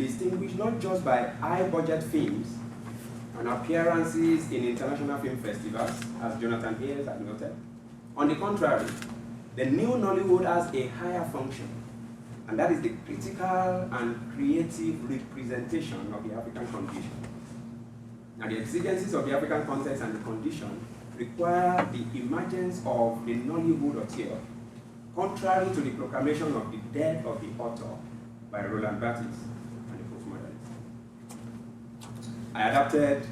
distinguished not just by high-budget films and appearances in international film festivals, as Jonathan Hayes has noted. On the contrary, the new Nollywood has a higher function, and that is the critical and creative representation of the African condition. Now, the exigencies of the African context and the condition require the emergence of the Nollywood auteur, contrary to the proclamation of the death of the author by Roland Barthes and the postmodernists. I adapted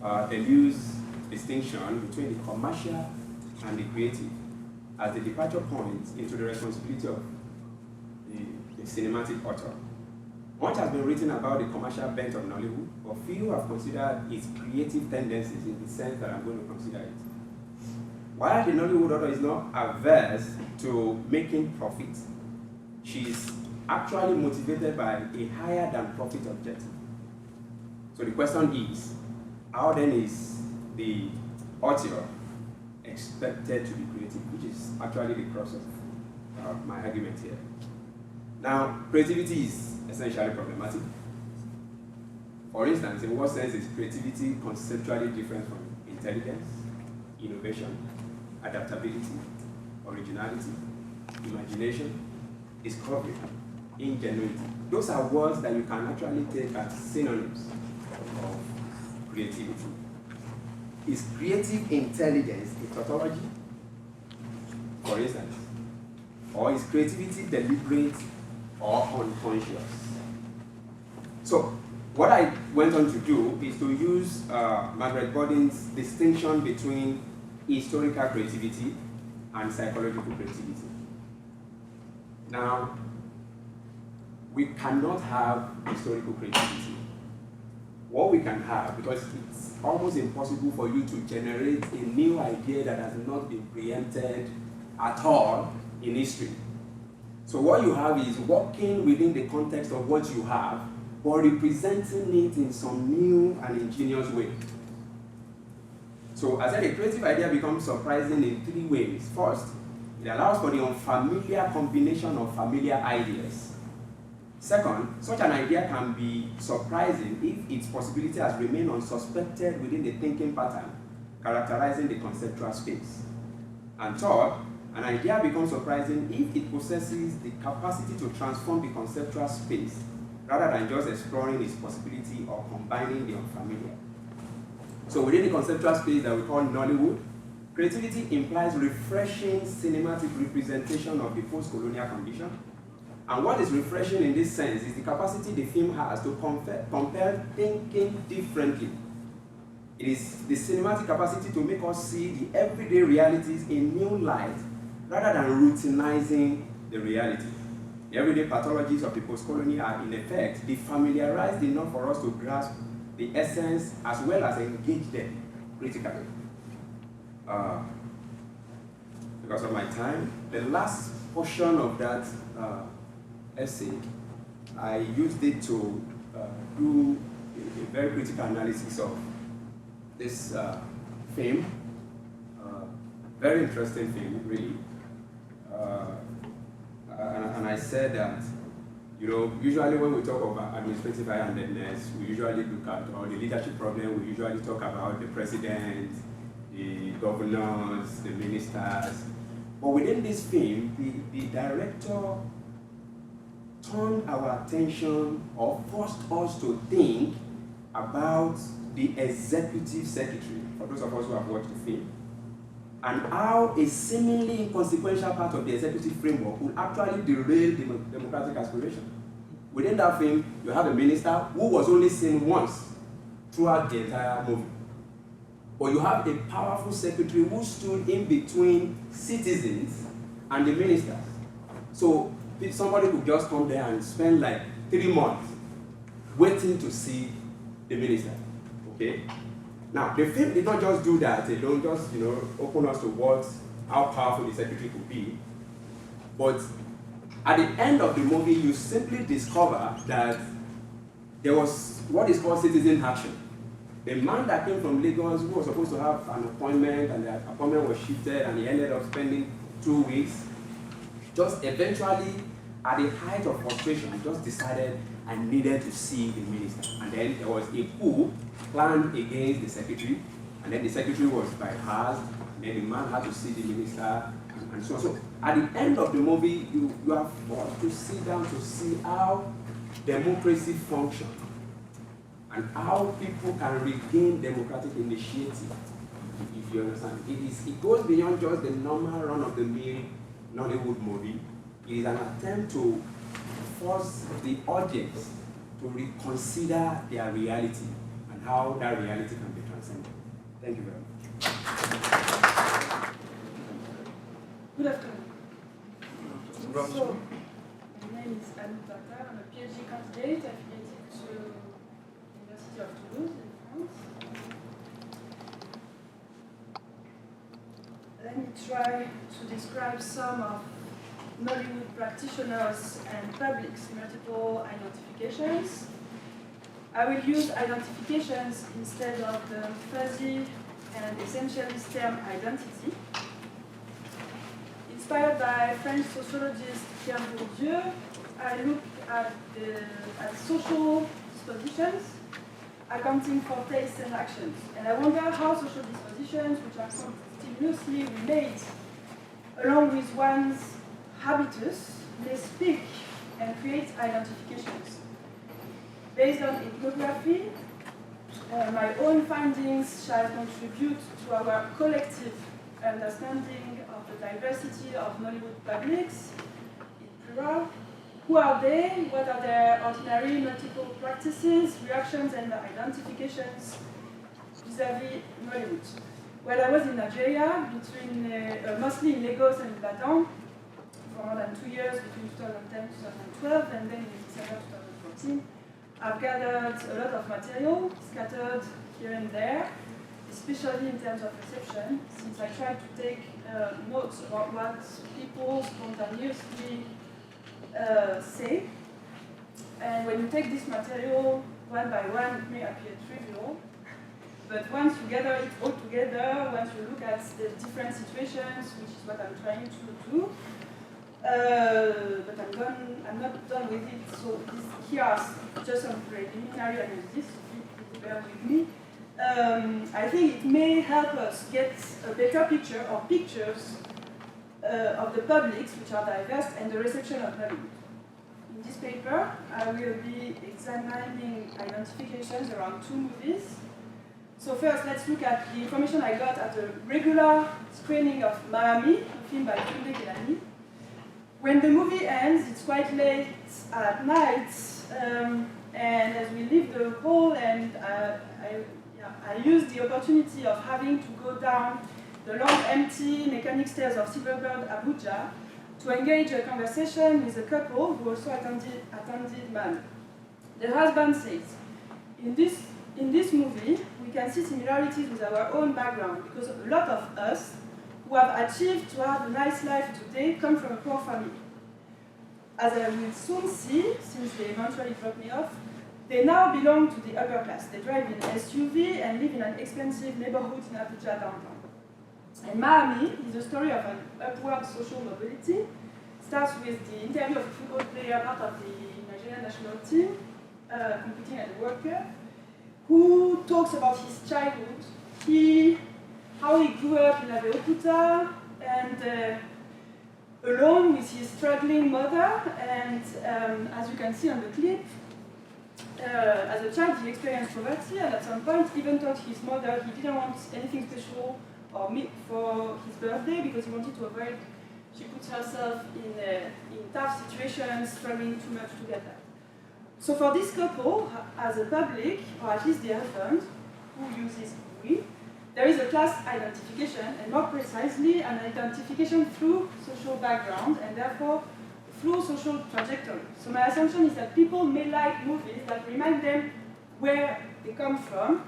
the loose distinction between the commercial and the creative as the departure point into the responsibility of the cinematic author. Much has been written about the commercial bent of Nollywood, but few have considered its creative tendencies in the sense that I'm going to consider it. While the Nollywood author is not averse to making profits, she is actually motivated by a higher than profit objective. So the question is, how then is the author expected to be creative, which is actually the crux of my argument here. Now, creativity is essentially problematic. For instance, in what sense is creativity conceptually different from intelligence, innovation, adaptability, originality, imagination, discovery, ingenuity? Those are words that you can actually take as synonyms of creativity. Is creative intelligence a tautology, for instance? Or is creativity deliberate or unconscious? So, what I went on to do is to use Margaret Boden's distinction between historical creativity and psychological creativity. Now, we cannot have historical creativity. What we can have, because it's almost impossible for you to generate a new idea that has not been preempted at all in history. So what you have is working within the context of what you have, but representing it in some new and ingenious way. So as I said, a creative idea becomes surprising in three ways. First, it allows for the unfamiliar combination of familiar ideas. Second, such an idea can be surprising if its possibility has remained unsuspected within the thinking pattern characterizing the conceptual space. And third, an idea becomes surprising if it possesses the capacity to transform the conceptual space rather than just exploring its possibility or combining the unfamiliar. So within the conceptual space that we call Nollywood, creativity implies refreshing cinematic representation of the post-colonial condition. And what is refreshing in this sense is the capacity the film has to compel thinking differently. It is the cinematic capacity to make us see the everyday realities in new light rather than routinizing the reality. The everyday pathologies of the post-colony are in effect defamiliarized enough for us to grasp the essence as well as engage them critically. Because of my time, the last portion of that essay, I used it to do a very critical analysis of this film. Very interesting film, really. And I said that, you know, usually when we talk about administrative high-handedness, we usually look at, or the leadership problem, we usually talk about the president, the governors, the ministers. But within this film, the director turned our attention or forced us to think about the executive secretary, for those of us who have watched the film, and how a seemingly inconsequential part of the executive framework will actually derail democratic aspiration. Within that film, you have a minister who was only seen once throughout the entire movie. But you have a powerful secretary who stood in between citizens and the ministers. So somebody could just come there and spend like 3 months waiting to see the minister. Okay? Now, the film did not just do that. They don't just, you know, open us to how powerful the secretary could be. But at the end of the movie, you simply discover that there was what is called citizen action. The man that came from Lagos, who was supposed to have an appointment, and the appointment was shifted, and he ended up spending 2 weeks, just eventually at the height of frustration, I just decided I needed to see the minister. And then there was a coup planned against the secretary, and then the secretary was bypassed, and then the man had to see the minister, and so on. So at the end of the movie, you are forced to sit down to see how democracy functions and how people can regain democratic initiative, if you understand. It goes beyond just the normal run-of-the-mill Nollywood movie. It is an attempt to force the audience to reconsider their reality and how that reality can be transcended. Thank you very much. Good afternoon. So, my name is Anouk. I'm a PhD candidate affiliated to the University of Toulouse in France. Let me try to describe some of Nollywood practitioners and public's multiple identifications. I will use identifications instead of the fuzzy and essentialist term identity. Inspired by French sociologist Pierre Bourdieu, I look at social dispositions accounting for tastes and actions. And I wonder how social dispositions, which are continuously relate along with one's habitus, may speak and create identifications. Based on ethnography, my own findings shall contribute to our collective understanding of the diversity of Nollywood publics in plural. Who are they? What are their ordinary multiple practices, reactions, and identifications vis-à-vis Nollywood? Well, I was in Nigeria, mostly in Lagos and Ibadan, for more than 2 years, between 2010 and 2012, and then in December 2014. I've gathered a lot of material, scattered here and there, especially in terms of reception, since I tried to take notes about what people spontaneously say. And when you take this material one by one, it may appear trivial, but once you gather it all together, once you look at the different situations, which is what I'm trying to do, but I'm not done with it, so here are just some preliminary analysis, please bear with me. I think it may help us get a better picture or pictures of the publics, which are diverse, and the reception of Nollywood. In this paper, I will be examining identifications around 2 movies. So first, let's look at the information I got at a regular screening of Miami, a film by Tunde Kelani. When the movie ends, it's quite late at night, and as we leave the hall, and I used the opportunity of having to go down the long, empty mechanic stairs of Silverbird Abuja to engage a conversation with a couple who also attended Miami. The husband says, in this movie, we can see similarities with our own background, because a lot of us who have achieved to have a nice life today come from a poor family. As I will soon see, since they eventually dropped me off, they now belong to the upper class. They drive in an SUV and live in an expensive neighborhood in Abuja downtown. And Miami is a story of an upward social mobility. It starts with the interview of a football player, part of the Nigerian national team, competing at the World Cup, who talks about his childhood, how he grew up in Abeokuta, and alone with his struggling mother. And as you can see on the clip, as a child he experienced poverty, and at some point even told his mother he didn't want anything special or meat for his birthday because he wanted to avoid she puts herself in tough situations, struggling too much to get that. So for this couple, as a public, or at least the husband, who uses we, there is a class identification, and more precisely, an identification through social background, and therefore through social trajectory. So my assumption is that people may like movies that remind them where they come from,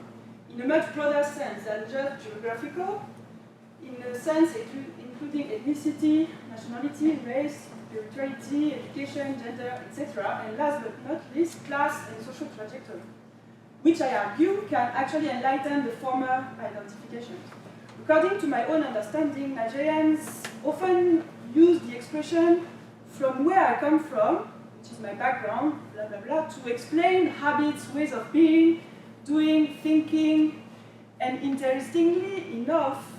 in a much broader sense than just geographical, in a sense including ethnicity, nationality, race, spirituality, education, gender, etc., and last but not least, class and social trajectory, which I argue can actually enlighten the former identifications. According to my own understanding, Nigerians often use the expression from where I come from, which is my background, blah, blah, blah, to explain habits, ways of being, doing, thinking, and interestingly enough,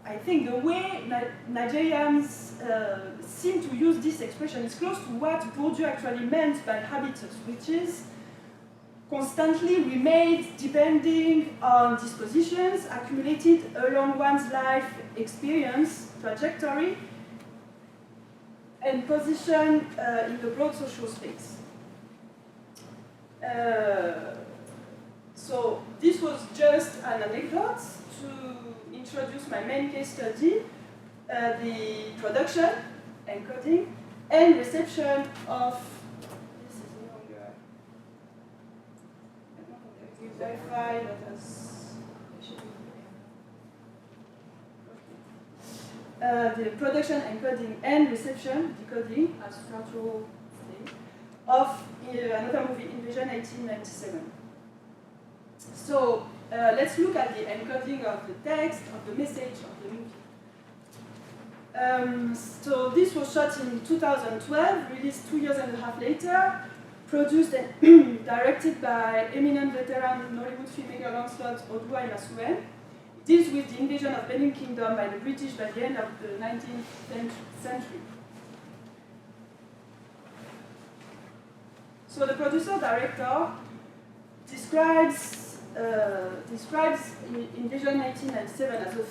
I think the way Nigerians seem to use this expression is close to what Bourdieu actually meant by habitus, which is constantly remade depending on dispositions accumulated along one's life experience, trajectory, and position in the broad social space. So this was just an anecdote to introduce my main case study, the production, encoding, and reception of, this is no longer, I don't know if we verify that as, the production, encoding, and reception, decoding, as structural thing, of another movie, Invasion 1897. So let's look at the encoding of the text, of the message of the movie. So this was shot in 2012, released 2.5 years later, produced and directed by eminent veteran Nollywood filmmaker Lancelot Odua-Imasuwen. It deals with the invasion of Benin Kingdom by the British by the end of the 19th century. So the producer-director describes Invasion 1997 as a,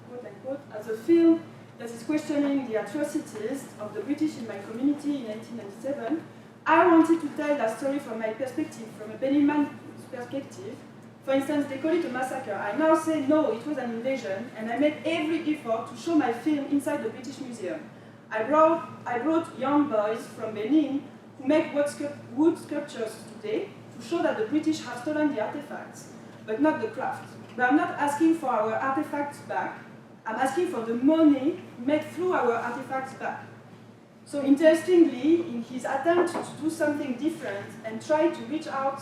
quote unquote, as a film that is questioning the atrocities of the British in my community in 1997. I wanted to tell that story from my perspective, from a Benin man's perspective. For instance, they call it a massacre. I now say no, it was an invasion, and I made every effort to show my film inside the British Museum. I brought young boys from Benin who make wood sculptures today to show that the British have stolen the artifacts, but not the craft. But I'm not asking for our artifacts back. I'm asking for the money made through our artifacts back. So interestingly, in his attempt to do something different and try to reach out,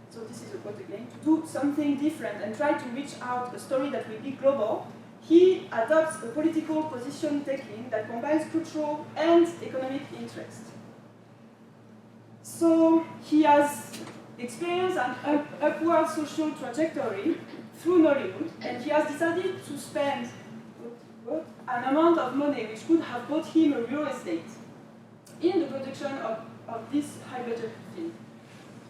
so this is a quote again, to do something different and try to reach out a story that will be global, he adopts a political position taking that combines cultural and economic interest. So he has experienced an upward social trajectory through Nollywood, and he has decided to spend an amount of money which could have bought him a real estate in the production of this high-budget film.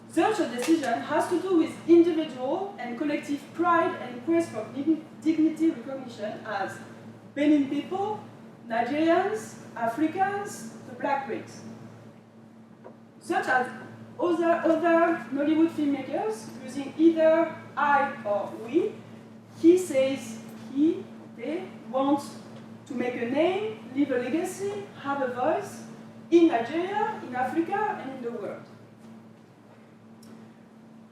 Such a decision has to do with individual and collective pride and quest for dignity recognition as Benin people, Nigerians, Africans, the black race. Such as other Nollywood filmmakers using either I or we, he says they want to make a name, leave a legacy, have a voice in Nigeria, in Africa, and in the world.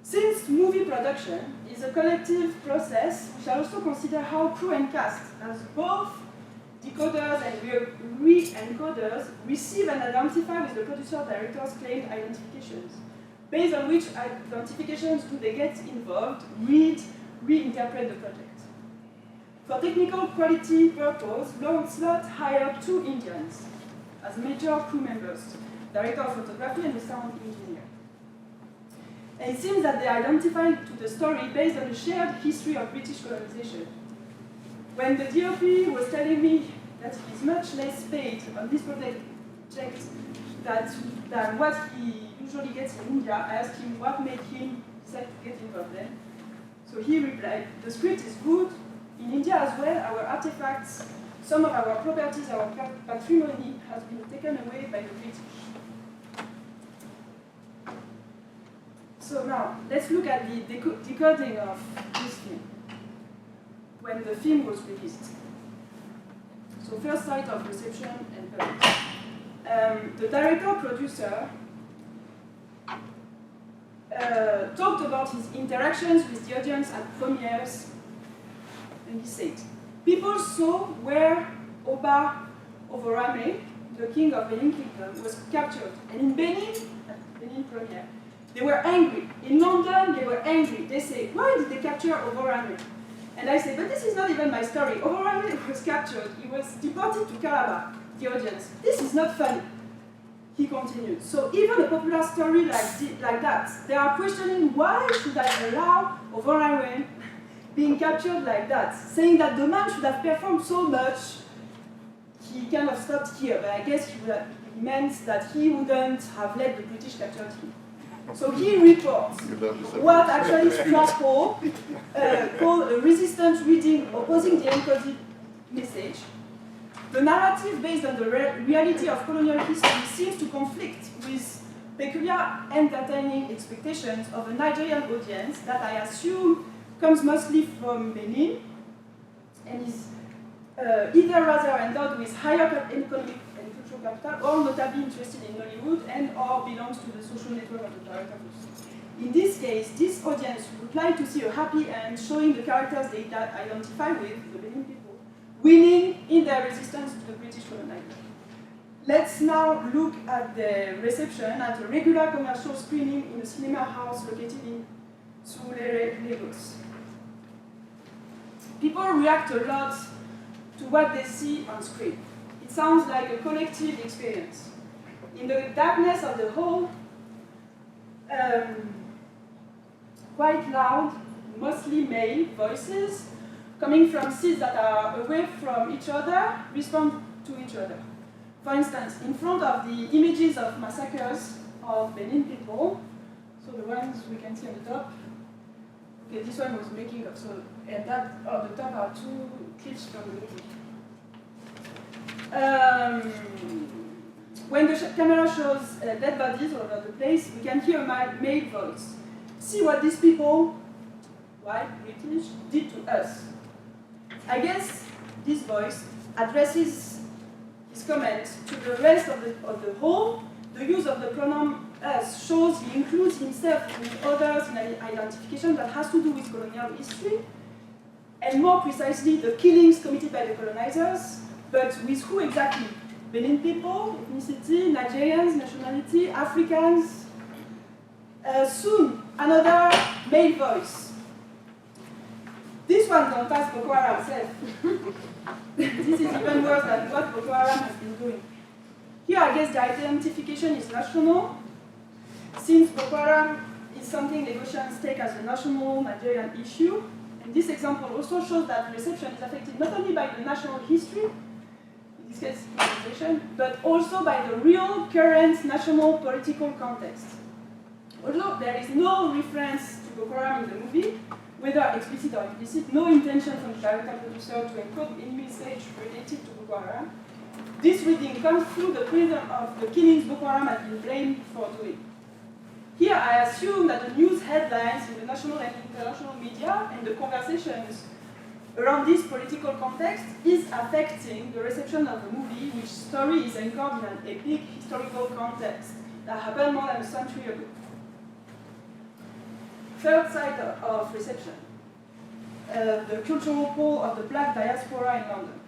Since movie production is a collective process, we shall also consider how crew and cast, as both decoders and re-encoders, receive and identify with the producer-director's claimed identifications, based on which identifications do they get involved, read, reinterpret the project. For technical quality purpose, Lancelot hired 2 Indians as major crew members, director of photography and the sound engineer. And it seems that they identified to the story based on a shared history of British colonization. When the DOP was telling me that he's much less paid on this project than what he usually gets in India, I asked him what made him decide to get involved then. So he replied, the script is good. In India as well, our artifacts, some of our properties, our patrimony has been taken away by the British. So now, let's look at the decoding of this film, when the film was released. So first sight of reception and public. The director-producer talked about his interactions with the audience at premieres, and he said, people saw where Oba Ovorame, the king of Benin Kingdom, was captured. And in Benin, at Benin premiere, they were angry. In London, they were angry. They say, why did they capture Ovorame? And I say, but this is not even my story. Ovorame was captured. He was deported to Calabar, the audience. This is not funny. he continued. So even a popular story like that, they are questioning why should I allow Afolayan being captured like that, saying that the man should have performed so much. He kind of stopped here, but I guess he meant that he wouldn't have let the British capture him. So he reports what actually Strappo called a resistant reading opposing the encoded message. The narrative based on the reality of colonial history seems to conflict with peculiar entertaining expectations of a Nigerian audience that I assume comes mostly from Benin and is either rather endowed with higher economic and cultural capital or notably interested in Nollywood and or belongs to the social network of the director. In this case, this audience would like to see a happy end showing the characters they identify with, the Benin people, winning in their resistance to the British colonizer. Let's now look at the reception at a regular commercial screening in a cinema house located in Surulere, Lagos. People react a lot to what they see on screen. It sounds like a collective experience. In the darkness of the hall, quite loud, mostly male voices coming from seats that are away from each other respond to each other. For instance, in front of the images of massacres of Benin people, so the ones we can see on the top, okay, this one was making up, so and that on the top are two clips from the movie. When the camera shows dead bodies all over the place, we can hear a male voice. See what these people, white, British, did to us. I guess this voice addresses his comment to the rest of the whole. The use of the pronoun us shows he includes himself with others in an identification that has to do with colonial history, and more precisely the killings committed by the colonizers, but with who exactly? Benin people, ethnicity, Nigerians, nationality, Africans. Soon, another male voice. This one don't pass Boko Haram self. This is even worse than what Boko Haram has been doing. Here, I guess the identification is national, since Boko Haram is something negotiations take as a national Nigerian issue. And this example also shows that reception is affected not only by the national history, in this case, colonization, but also by the real current national political context. Although there is no reference to Boko Haram in the movie, whether explicit or implicit, no intention from the director producer to encode any message related to Boko Haram, this reading comes through the prism of the killings Boko Haram has been blamed for doing. Here I assume that the news headlines in the national and international media and the conversations around this political context is affecting the reception of the movie, which story is anchored in an epic historical context that happened more than a century ago. Third side of reception, the cultural pole of the black diaspora in London.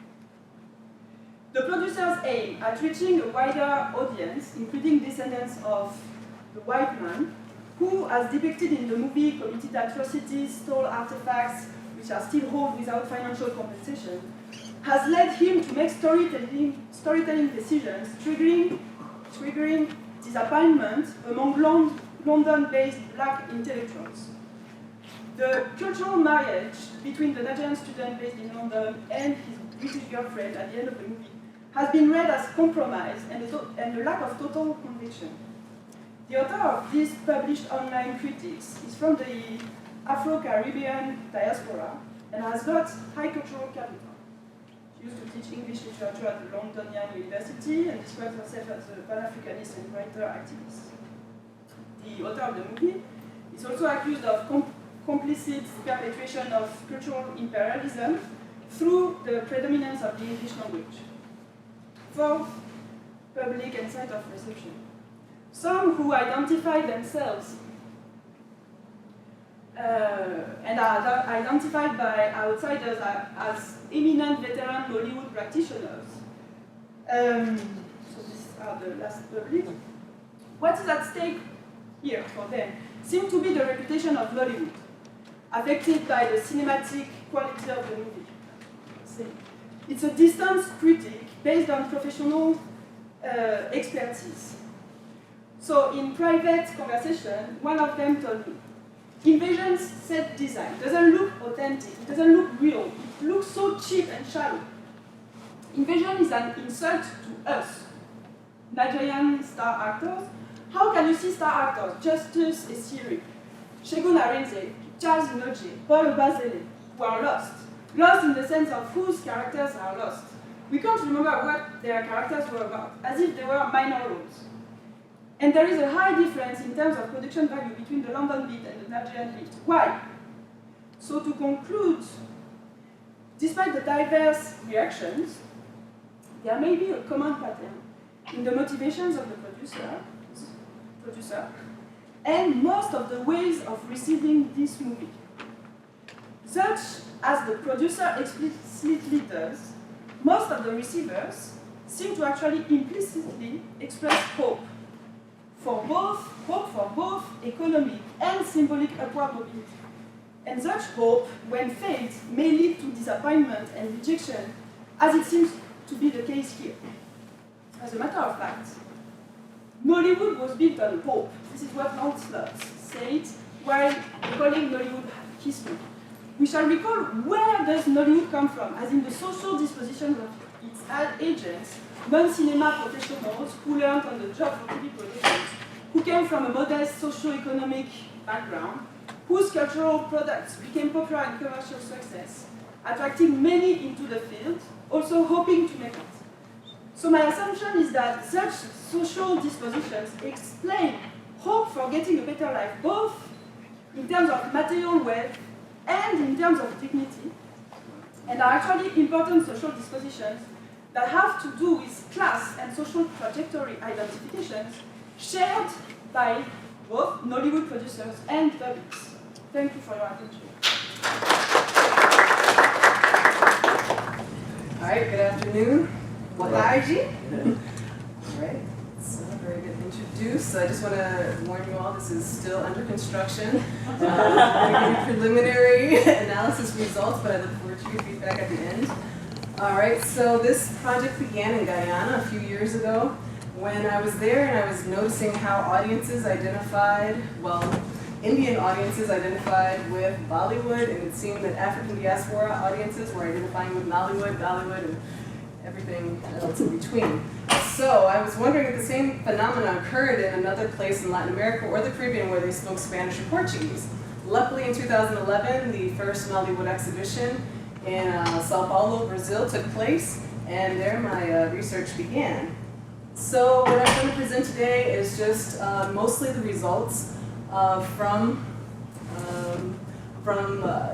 The producers aim at reaching a wider audience, including descendants of the white man, who, as depicted in the movie, committed atrocities, stole artifacts, which are still held without financial compensation, has led him to make storytelling decisions, triggering disappointment among London-based black intellectuals. The cultural marriage between the Nigerian student based in London and his British girlfriend at the end of the movie has been read as compromise and a lack of total conviction. The author of these published online critiques is from the Afro-Caribbean diaspora and has got high cultural capital. She used to teach English literature at the Londonian University and describes herself as a Pan-Africanist and writer activist. The author of the movie is also accused of complicit perpetration of cultural imperialism through the predominance of the English language. Fourth, public and site of reception. Some who identify themselves and are identified by outsiders as eminent veteran Nollywood practitioners. So these are the last public. What is at stake here for them seem to be the reputation of Nollywood, affected by the cinematic quality of the movie. It's a distance critique based on professional expertise. So in private conversation, one of them told me, Invasion's set design doesn't look authentic, it doesn't look real, it looks so cheap and shallow. Invasion is an insult to us, Nigerian star actors. How can you see star actors? Justus Esiri, Segun Arinze, Charles Inoje, Paul Obazele, who are lost. Lost in the sense of whose characters are lost. We can't remember what their characters were about, as if they were minor roles. And there is a high difference in terms of production value between the London beat and the Nigerian beat. Why? So to conclude, despite the diverse reactions, there may be a common pattern in the motivations of the producer, and most of the ways of receiving this movie. Such as the producer explicitly does, most of the receivers seem to actually implicitly express hope for both economic and symbolic upward mobility. And such hope, when failed, may lead to disappointment and rejection, as it seems to be the case here. As a matter of fact, Nollywood was built on hope. This is what Lancelot said while recalling Nollywood history. We shall recall where does Nollywood come from, as in the social disposition of its ad agents, non-cinema professionals who learned on the job for TV productions, who came from a modest socio-economic background, whose cultural products became popular and commercial success, attracting many into the field, also hoping to make it. So my assumption is that such social dispositions explain hope for getting a better life, both in terms of material wealth and in terms of dignity, and are actually important social dispositions that have to do with class and social trajectory identifications shared by both Nollywood producers and publics. Thank you for your attention. All right, good afternoon. Wataiji. All right, so very good introduce. I just want to warn you all, this is still under construction. I'm going to give you preliminary analysis results, but I look forward to your feedback at the end. All right, so this project began in Guyana a few years ago when I was there and I was noticing how audiences identified, Indian audiences identified with Bollywood, and it seemed that African diaspora audiences were identifying with Nollywood, Dollywood, and everything else in between. So I was wondering if the same phenomenon occurred in another place in Latin America or the Caribbean where they spoke Spanish or Portuguese. Luckily in 2011, the first Nollywood exhibition in Sao Paulo, Brazil took place, and there my research began. So what I'm going to present today is just mostly the results from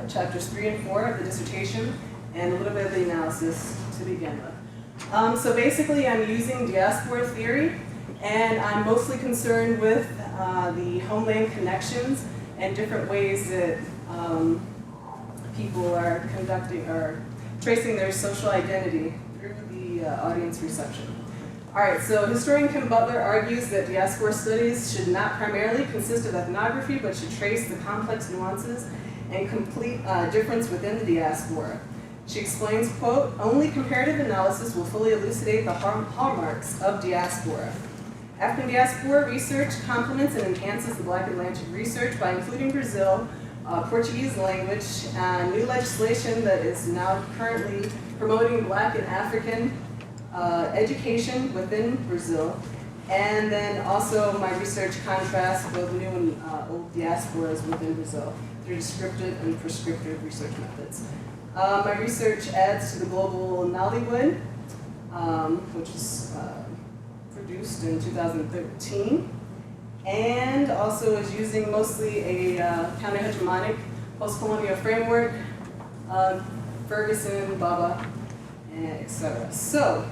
chapters 3 and 4 of the dissertation, and a little bit of the analysis to begin with. So basically I'm using diaspora theory, and I'm mostly concerned with the homeland connections and different ways that people are conducting or tracing their social identity through the audience reception. All right, so historian Kim Butler argues that diaspora studies should not primarily consist of ethnography, but should trace the complex nuances and complete difference within the diaspora. She explains, quote, only comparative analysis will fully elucidate the hallmarks of diaspora. African diaspora research complements and enhances the Black Atlantic research by including Brazil, Portuguese language, new legislation that is now currently promoting Black and African education within Brazil, and then also my research contrasts both new and old diasporas within Brazil through descriptive and prescriptive research methods. My research adds to the global Nollywood, which was produced in 2013, and also is using mostly a counter-hegemonic post-colonial framework, Ferguson, Baba, etc. So,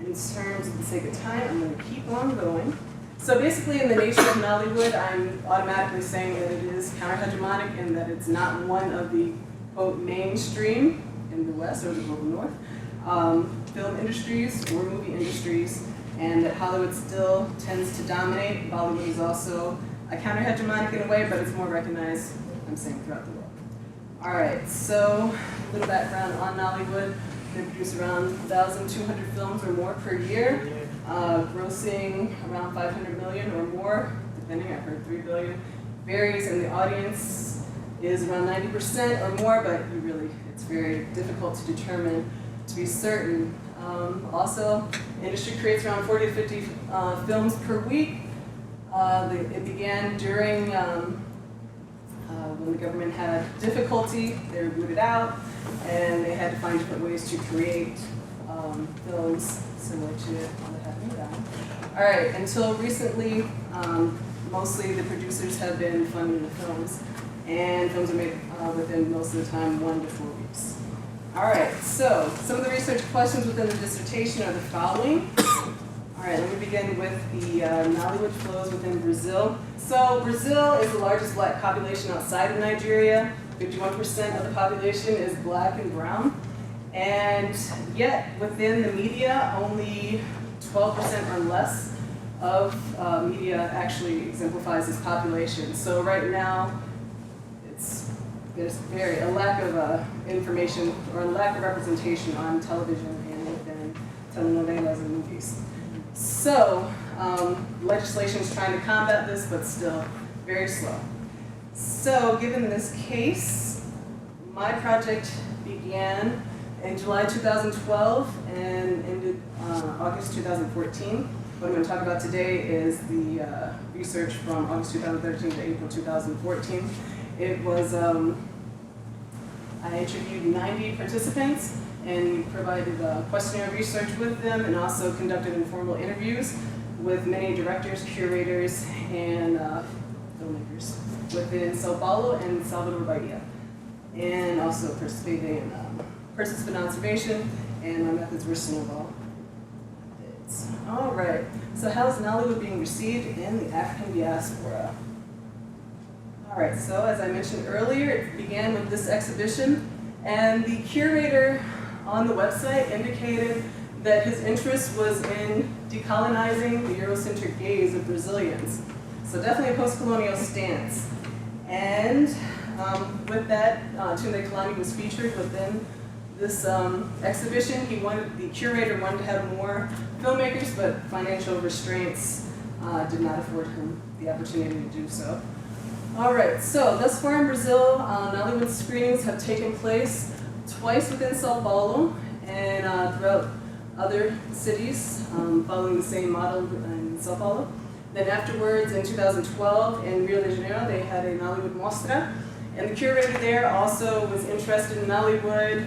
in terms of the sake of time, I'm going to keep on going. So basically in the nature of Nollywood, I'm automatically saying that it is counter-hegemonic and that it's not one of the, quote, mainstream in the West or the global North film industries or movie industries, and that Hollywood still tends to dominate. Bollywood is also a counter-hegemonic in a way, but it's more recognized, I'm saying, throughout the world. All right, so a little background on Nollywood. They produce around 1,200 films or more per year. grossing around 500 million or more, depending, I've heard 3 billion. Varies, and the audience is around 90% or more, but it's very difficult to determine to be certain. Also, industry creates around 40 to 50 films per week. It began during when the government had difficulty. They were booted out, and they had to find different ways to create films similar to what happened down. All right, until recently, mostly the producers have been funding the films, and films are made within most of the time 1 to 4 weeks. All right, so some of the research questions within the dissertation are the following. All right, let me begin with the Nollywood flows within Brazil. So Brazil is the largest Black population outside of Nigeria. 51% of the population is Black and brown. And yet within the media, only 12% or less of media actually exemplifies this population. So right now, there's a lack of information or a lack of representation on television and within telenovelas and movies. So legislation is trying to combat this, but still very slow. So given this case, my project began in July 2012 and ended August 2014. What I'm going to talk about today is the research from August 2013 to April 2014. It was, I interviewed 90 participants and provided questionnaire research with them, and also conducted informal interviews with many directors, curators, and filmmakers within Sao Paulo and Salvador Bahia. And also participated in participant observation, and my methods were snowball. All right, so how is Nollywood being received in the African diaspora? All right, so as I mentioned earlier, it began with this exhibition, and the curator on the website indicated that his interest was in decolonizing the Eurocentric gaze of Brazilians. So definitely a post-colonial stance. And with that, Tunde Kalani was featured within this exhibition. The curator wanted to have more filmmakers, but financial restraints did not afford him the opportunity to do so. All right, so thus far in Brazil, Nollywood screenings have taken place twice within Sao Paulo and throughout other cities, following the same model in Sao Paulo. Then afterwards, in 2012, in Rio de Janeiro, they had a Nollywood Mostra, and the curator there also was interested in Nollywood,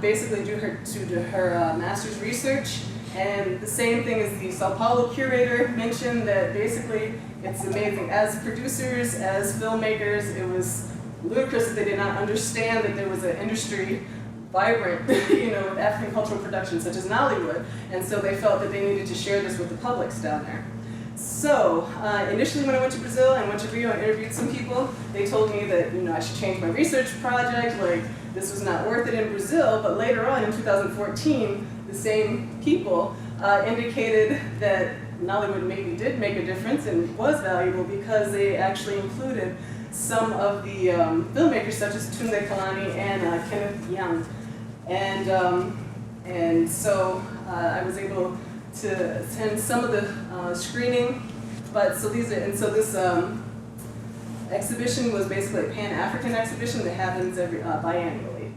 basically due to her master's research. And the same thing as the Sao Paulo curator mentioned, that basically it's amazing. As producers, as filmmakers, it was ludicrous that they did not understand that there was an industry vibrant, with African cultural production such as Nollywood, and so they felt that they needed to share this with the publics down there. So initially when I went to Brazil and went to Rio and interviewed some people, they told me that I should change my research project, like this was not worth it in Brazil, but later on in 2014, the same people indicated that Nollywood maybe did make a difference and was valuable because they actually included some of the filmmakers such as Tunde Kalani and Kenneth Young. And so I was able to attend some of the screening, this exhibition was basically a Pan-African exhibition that happens biannually.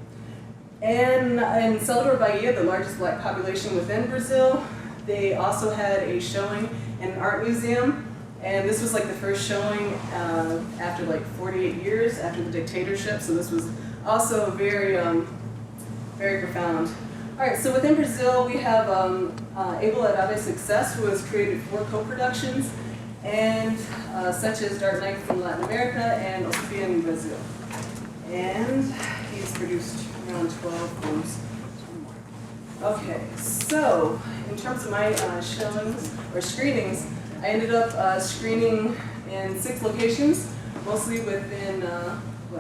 And in Salvador Bahia, the largest Black population within Brazil, they also had a showing in an art museum, and this was like the first showing after like 48 years after the dictatorship, so this was also very, very profound. All right, so within Brazil, we have Able at Ave Success, who has created 4 co-productions, and such as Dark Knight from Latin America and Sophia in Brazil. And he's produced around 12 films. Okay, so in terms of my showings or screenings, I ended up screening in 6 locations, mostly within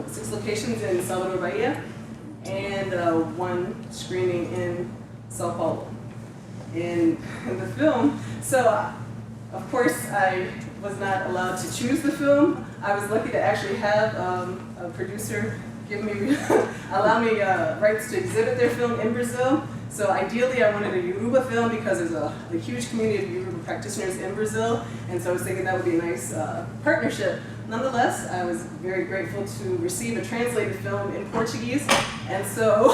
6 locations in Salvador Bahia, and 1 screening in Sao Paulo. In the film, so of course I was not allowed to choose the film. I was lucky to actually have a producer give me, allow me rights to exhibit their film in Brazil. So ideally, I wanted a Yoruba film because there's a huge community of Yoruba practitioners in Brazil, and so I was thinking that would be a nice partnership. Nonetheless, I was very grateful to receive a translated film in Portuguese, and so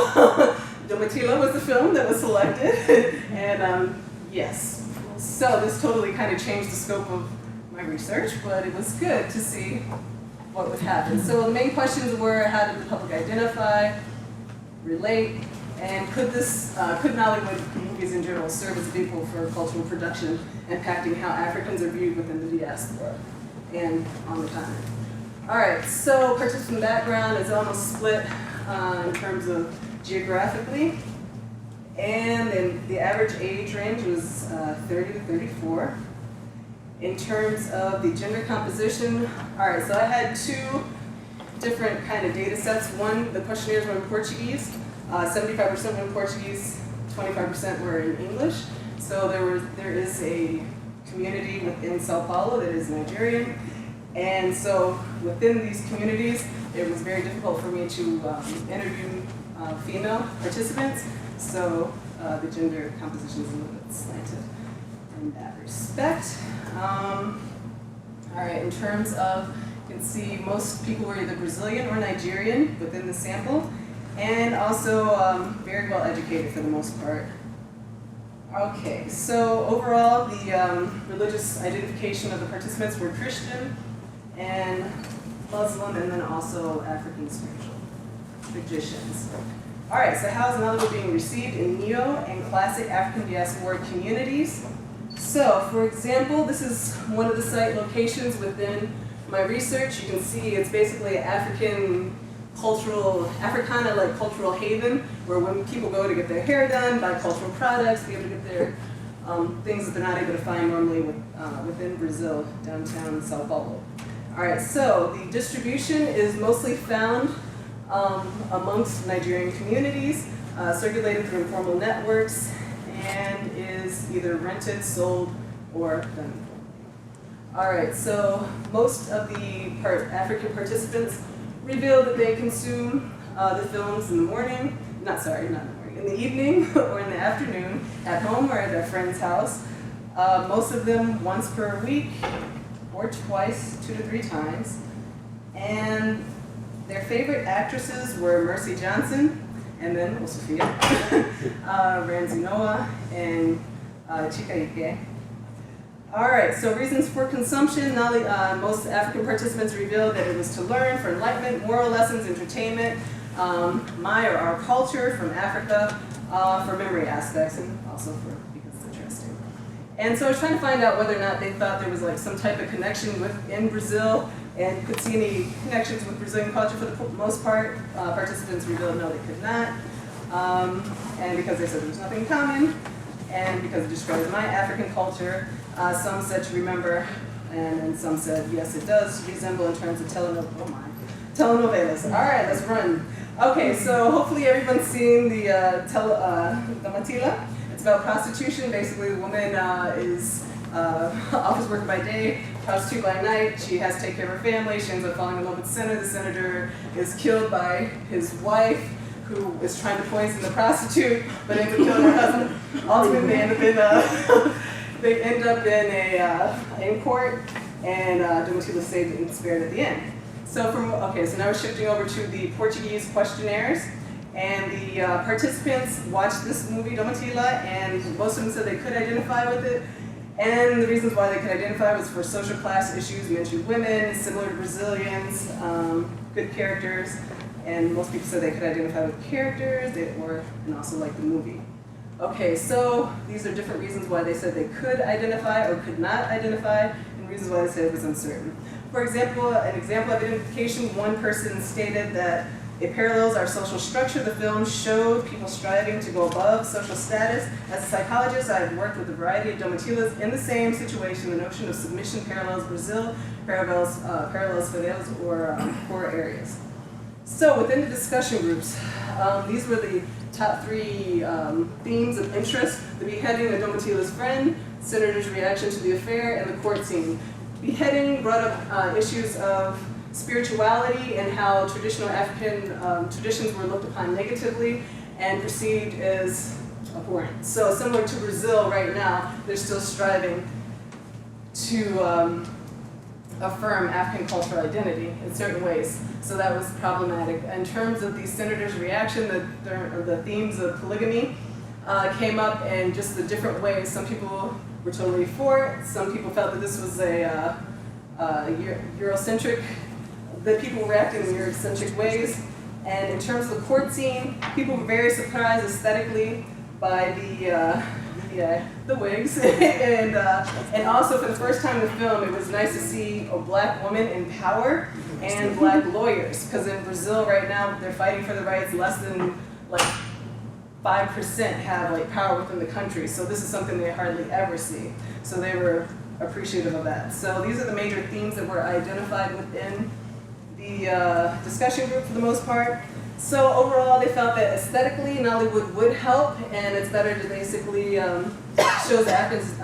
Domitila was the film that was selected, and yes. So this totally kind of changed the scope of my research, but it was good to see what would happen. So the main questions were, how did the public identify, relate, and could Nollywood movies in general serve as a vehicle for cultural production, impacting how Africans are viewed within the diaspora and on the continent? All right, so participant background is almost split in terms of geographically, and then the average age range was 30 to 34. In terms of the gender composition, all right, so I had two different kind of data sets. One, the questionnaires were in Portuguese, 75% were in Portuguese, 25% were in English. So there is a community within Sao Paulo that is Nigerian, and so within these communities, it was very difficult for me to interview female participants, so the gender composition is a little bit slanted in that respect. All right, in terms of, you can see most people were either Brazilian or Nigerian within the sample, and also very well educated for the most part. Okay, so overall, the religious identification of the participants were Christian and Muslim, and then also African spiritual traditions. All right, so how is Nollywood being received in neo and classic African diasporic communities? So, for example, this is one of the site locations within my research. You can see it's basically an African cultural, Africana-like cultural haven, where when people go to get their hair done, buy cultural products, be able to get their things that they're not able to find normally within Brazil, downtown Sao Paulo. All right, so the distribution is mostly found amongst Nigerian communities, circulated through informal networks, and is either rented, sold, or done informally. All right, so most of the African participants reveal that they consume the films in the morning, not in the morning, in the evening or in the afternoon, at home or at their friend's house. Most of them once per week, or twice, 2 to 3 times. And their favorite actresses were Mercy Johnson, and then Osofia, Ramsey Noah, and Chika Ike. All right, so reasons for consumption. Most African participants revealed that it was to learn, for enlightenment, moral lessons, entertainment, my or our culture from Africa, for memory aspects, and also because it's interesting. And so I was trying to find out whether or not they thought there was like some type of connection within Brazil, and could see any connections with Brazilian culture. For the most part, participants revealed no, they could not. And because they said there was nothing in common, and because it describes my African culture, some said to remember, and then some said, yes, it does resemble in terms of telenovelas. All right, let's run. Okay, so hopefully everyone's seen the Domitila. It's about prostitution. Basically, the woman is office worker by day, prostitute by night. She has to take care of her family. She ends up falling in love with the senator. The senator is killed by his wife, who is trying to poison the prostitute, but ends up killing her husband. Ultimately, they end up in court, and Domitila is saved and spared at the end. So so now we're shifting over to the Portuguese questionnaires, and the participants watched this movie Domitila, and most of them said they could identify with it. And the reasons why they could identify was for social class issues, mentioned women, similar to Brazilians, good characters, and most people said they could identify with characters, and also like the movie. Okay, so these are different reasons why they said they could identify or could not identify, and reasons why they said it was uncertain. For example, an example of identification, one person stated that it parallels our social structure. The film showed people striving to go above social status. As a psychologist, I have worked with a variety of Domitilas in the same situation. The notion of submission parallels Brazil, parallels favelas or poor areas. So within the discussion groups, these were the top 3 themes of interest: the beheading of Domitila's friend, senator's reaction to the affair, and the court scene. Beheading brought up issues of spirituality and how traditional African traditions were looked upon negatively and perceived as abhorrent. So similar to Brazil right now, they're still striving to affirm African cultural identity in certain ways. So that was problematic. In terms of the senator's reaction, the themes of polygamy came up in just the different ways. Some people were totally for it. Some people felt that this was a Eurocentric, that people reacted in Eurocentric ways. And in terms of the court scene, people were very surprised aesthetically by the wigs. and also for the first time in the film, it was nice to see a black woman in power and black lawyers. Because in Brazil right now, they're fighting for the rights. Less than like 5% have like power within the country. So this is something they hardly ever see. So they were appreciative of that. So these are the major themes that were identified within the discussion group for the most part. So overall, they felt that aesthetically, Nollywood would help, and it's better to basically show that Africans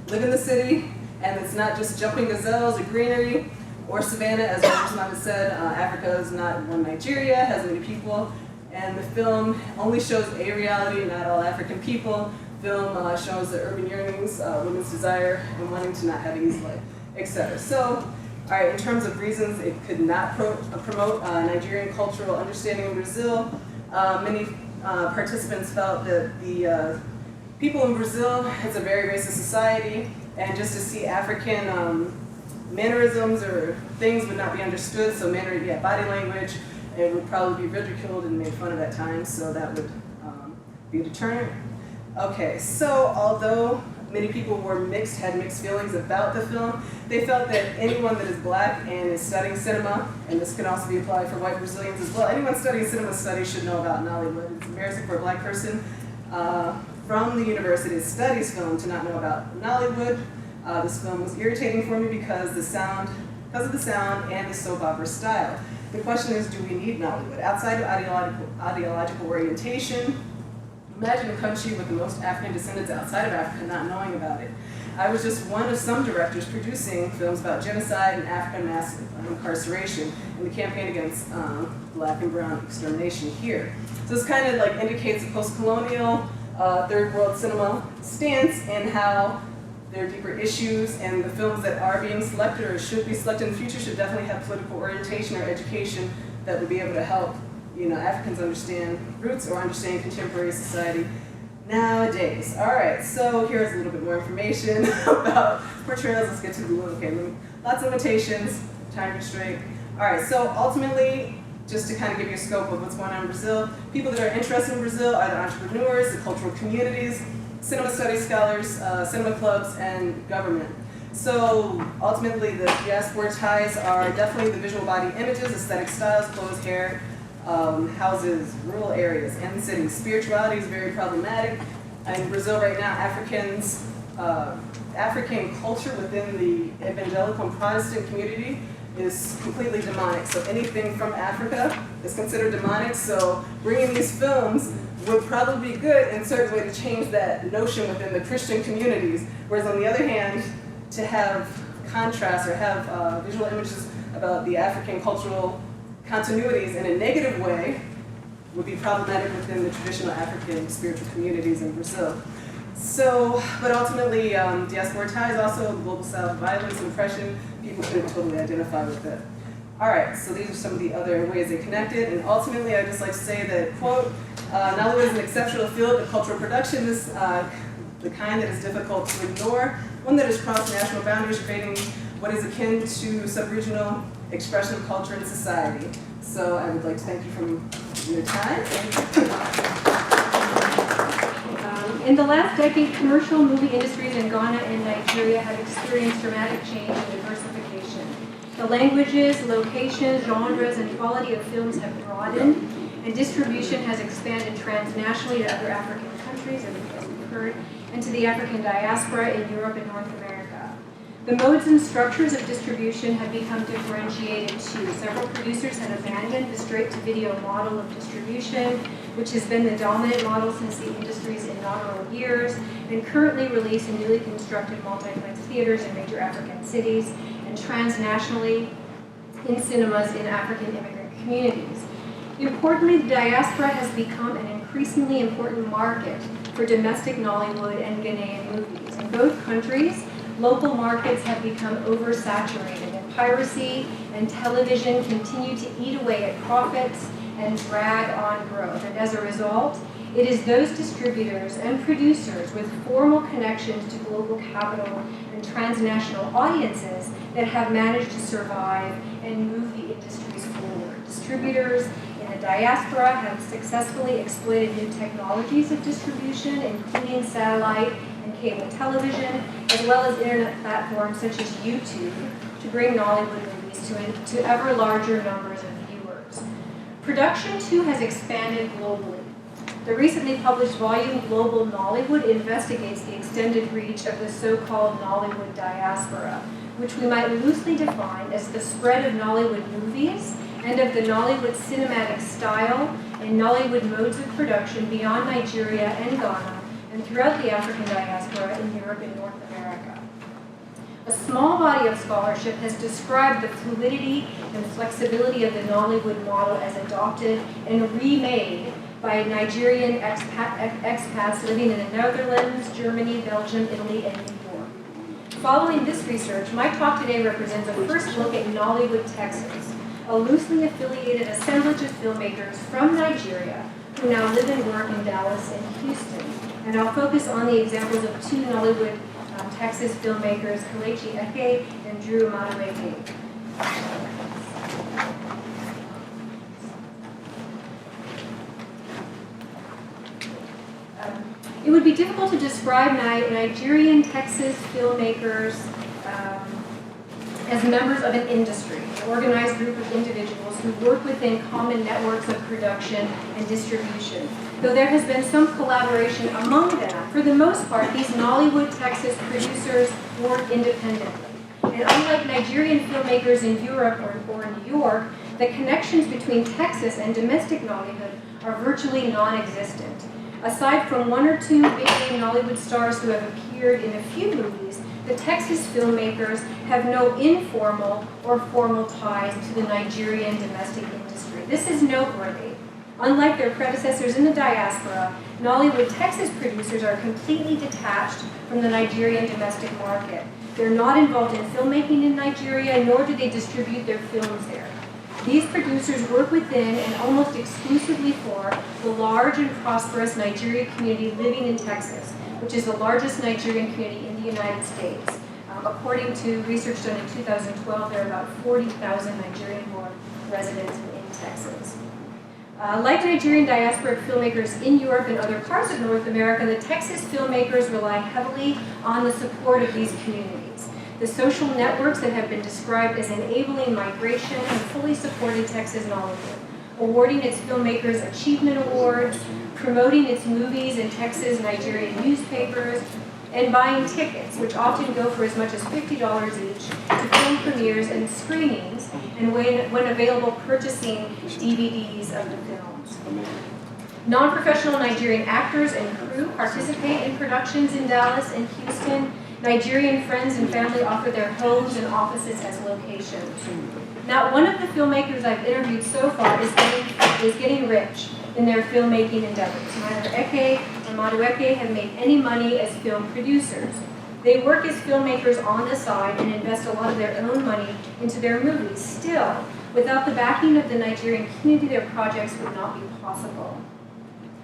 live in the city, and it's not just jumping gazelles or greenery or savannah, as Adeshina said. Africa is not one Nigeria, has many people, and the film only shows a reality, not all African people. Film shows the urban yearnings, women's desire, and wanting to not have an easy life, etc. So, all right, in terms of reasons it could not promote Nigerian cultural understanding in Brazil, many participants felt that the people in Brazil, it's a very racist society, and just to see African mannerisms or things would not be understood, so body language, it would probably be ridiculed and made fun of at times, so that would be a deterrent. Okay, so although many people had mixed feelings about the film, they felt that anyone that is black and is studying cinema, and this can also be applied for white Brazilians as well, anyone studying cinema studies should know about Nollywood. It's embarrassing for a black person from the university that studies film to not know about Nollywood. This film was irritating for me because of the sound and the soap opera style. The question is, do we need Nollywood? Outside of ideological orientation, imagine a country with the most African descendants outside of Africa not knowing about it. I was just one of some directors producing films about genocide and African mass incarceration and the campaign against black and brown extermination here. So this kind of like indicates a post-colonial third world cinema stance and how there are deeper issues, and the films that are being selected or should be selected in the future should definitely have political orientation or education that would be able to help Africans understand roots or understand contemporary society nowadays. All right, so here's a little bit more information about portrayals. Let's get to the lots of limitations, time constraint. All right, so ultimately, just to kind of give you a scope of what's going on in Brazil, people that are interested in Brazil are the entrepreneurs, the cultural communities, cinema studies scholars, cinema clubs, and government. So ultimately, the diasporic ties are definitely the visual body images, aesthetic styles, clothes, hair, houses, rural areas, and cities. Spirituality is very problematic. In Brazil right now, African culture within the evangelical and Protestant community is completely demonic. So anything from Africa is considered demonic. So bringing these films would probably be good in a certain way to change that notion within the Christian communities. Whereas on the other hand, to have contrast or have visual images about the African cultural continuities in a negative way would be problematic within the traditional African spiritual communities in Brazil. So, but ultimately, diasporic ties also, the global South violence and oppression, people couldn't totally identify with it. All right, so these are some of the other ways they connected, and ultimately I'd just like to say that, quote, Nollywood is an exceptional field of cultural production, the kind that is difficult to ignore, one that has crossed national boundaries, creating what is akin to sub-regional expression of culture and society. So I would like to thank you for your time. In the last decade, commercial movie industries in Ghana and Nigeria have experienced dramatic change and diversification. The languages, locations, genres, and quality of films have broadened, and distribution has expanded transnationally to other African countries, as we've heard, and to the African diaspora in Europe and North America. The modes and structures of distribution have become differentiated too. Several producers have abandoned the straight-to-video model of distribution, which has been the dominant model since the industry's inaugural years, and currently release in newly constructed multiplex theaters in major African cities and transnationally in cinemas in African immigrant communities. Importantly, the diaspora has become an increasingly important market for domestic Nollywood and Ghanaian movies. In both countries, local markets have become oversaturated, and piracy and television continue to eat away at profits and drag on growth. And as a result, it is those distributors and producers with formal connections to global capital and transnational audiences that have managed to survive and move the industries forward. Distributors in the diaspora have successfully exploited new technologies of distribution, including satellite and cable television, as well as internet platforms such as YouTube, to bring Nollywood movies to ever larger numbers of viewers. Production, too, has expanded globally. The recently published volume, Global Nollywood, investigates the extended reach of the so-called Nollywood diaspora, which we might loosely define as the spread of Nollywood movies and of the Nollywood cinematic style and Nollywood modes of production beyond Nigeria and Ghana and throughout the African diaspora in Europe and North America. A small body of scholarship has described the fluidity and flexibility of the Nollywood model as adopted and remade by Nigerian expats living in the Netherlands, Germany, Belgium, Italy, and New York. Following this research, my talk today represents a first look at Nollywood, Texas, a loosely affiliated assemblage of filmmakers from Nigeria who now live and work in Dallas and Houston. And I'll focus on the examples of two Nollywood, Texas filmmakers, Kelechi Eke and Drew Madueke. It would be difficult to describe Nigerian Texas filmmakers as members of an industry, an organized group of individuals who work within common networks of production and distribution. Though there has been some collaboration among them, for the most part, these Nollywood Texas producers work independently. And unlike Nigerian filmmakers in Europe or New York, the connections between Texas and domestic Nollywood are virtually non-existent. Aside from one or two big-name Nollywood stars who have appeared in a few movies, the Texas filmmakers have no informal or formal ties to the Nigerian domestic industry. This is noteworthy. Unlike their predecessors in the diaspora, Nollywood Texas producers are completely detached from the Nigerian domestic market. They're not involved in filmmaking in Nigeria, nor do they distribute their films there. These producers work within and almost exclusively for the large and prosperous Nigerian community living in Texas, which is the largest Nigerian community in the United States. According to research done in 2012, there are about 40,000 Nigerian-born residents in Texas. Like Nigerian diasporic filmmakers in Europe and other parts of North America, the Texas filmmakers rely heavily on the support of these communities. The social networks that have been described as enabling migration have fully supported Texas Nollywood, awarding its filmmakers achievement awards, promoting its movies in Texas Nigerian newspapers, and buying tickets, which often go for as much as $50 each, to film premieres and screenings, and when available, purchasing DVDs of the films. Non-professional Nigerian actors and crew participate in productions in Dallas and Houston. Nigerian friends and family offer their homes and offices as locations. Not one of the filmmakers I've interviewed so far is getting rich in their filmmaking endeavors. Neither Eke or Madueke have made any money as film producers. They work as filmmakers on the side and invest a lot of their own money into their movies. Still, without the backing of the Nigerian community, their projects would not be possible.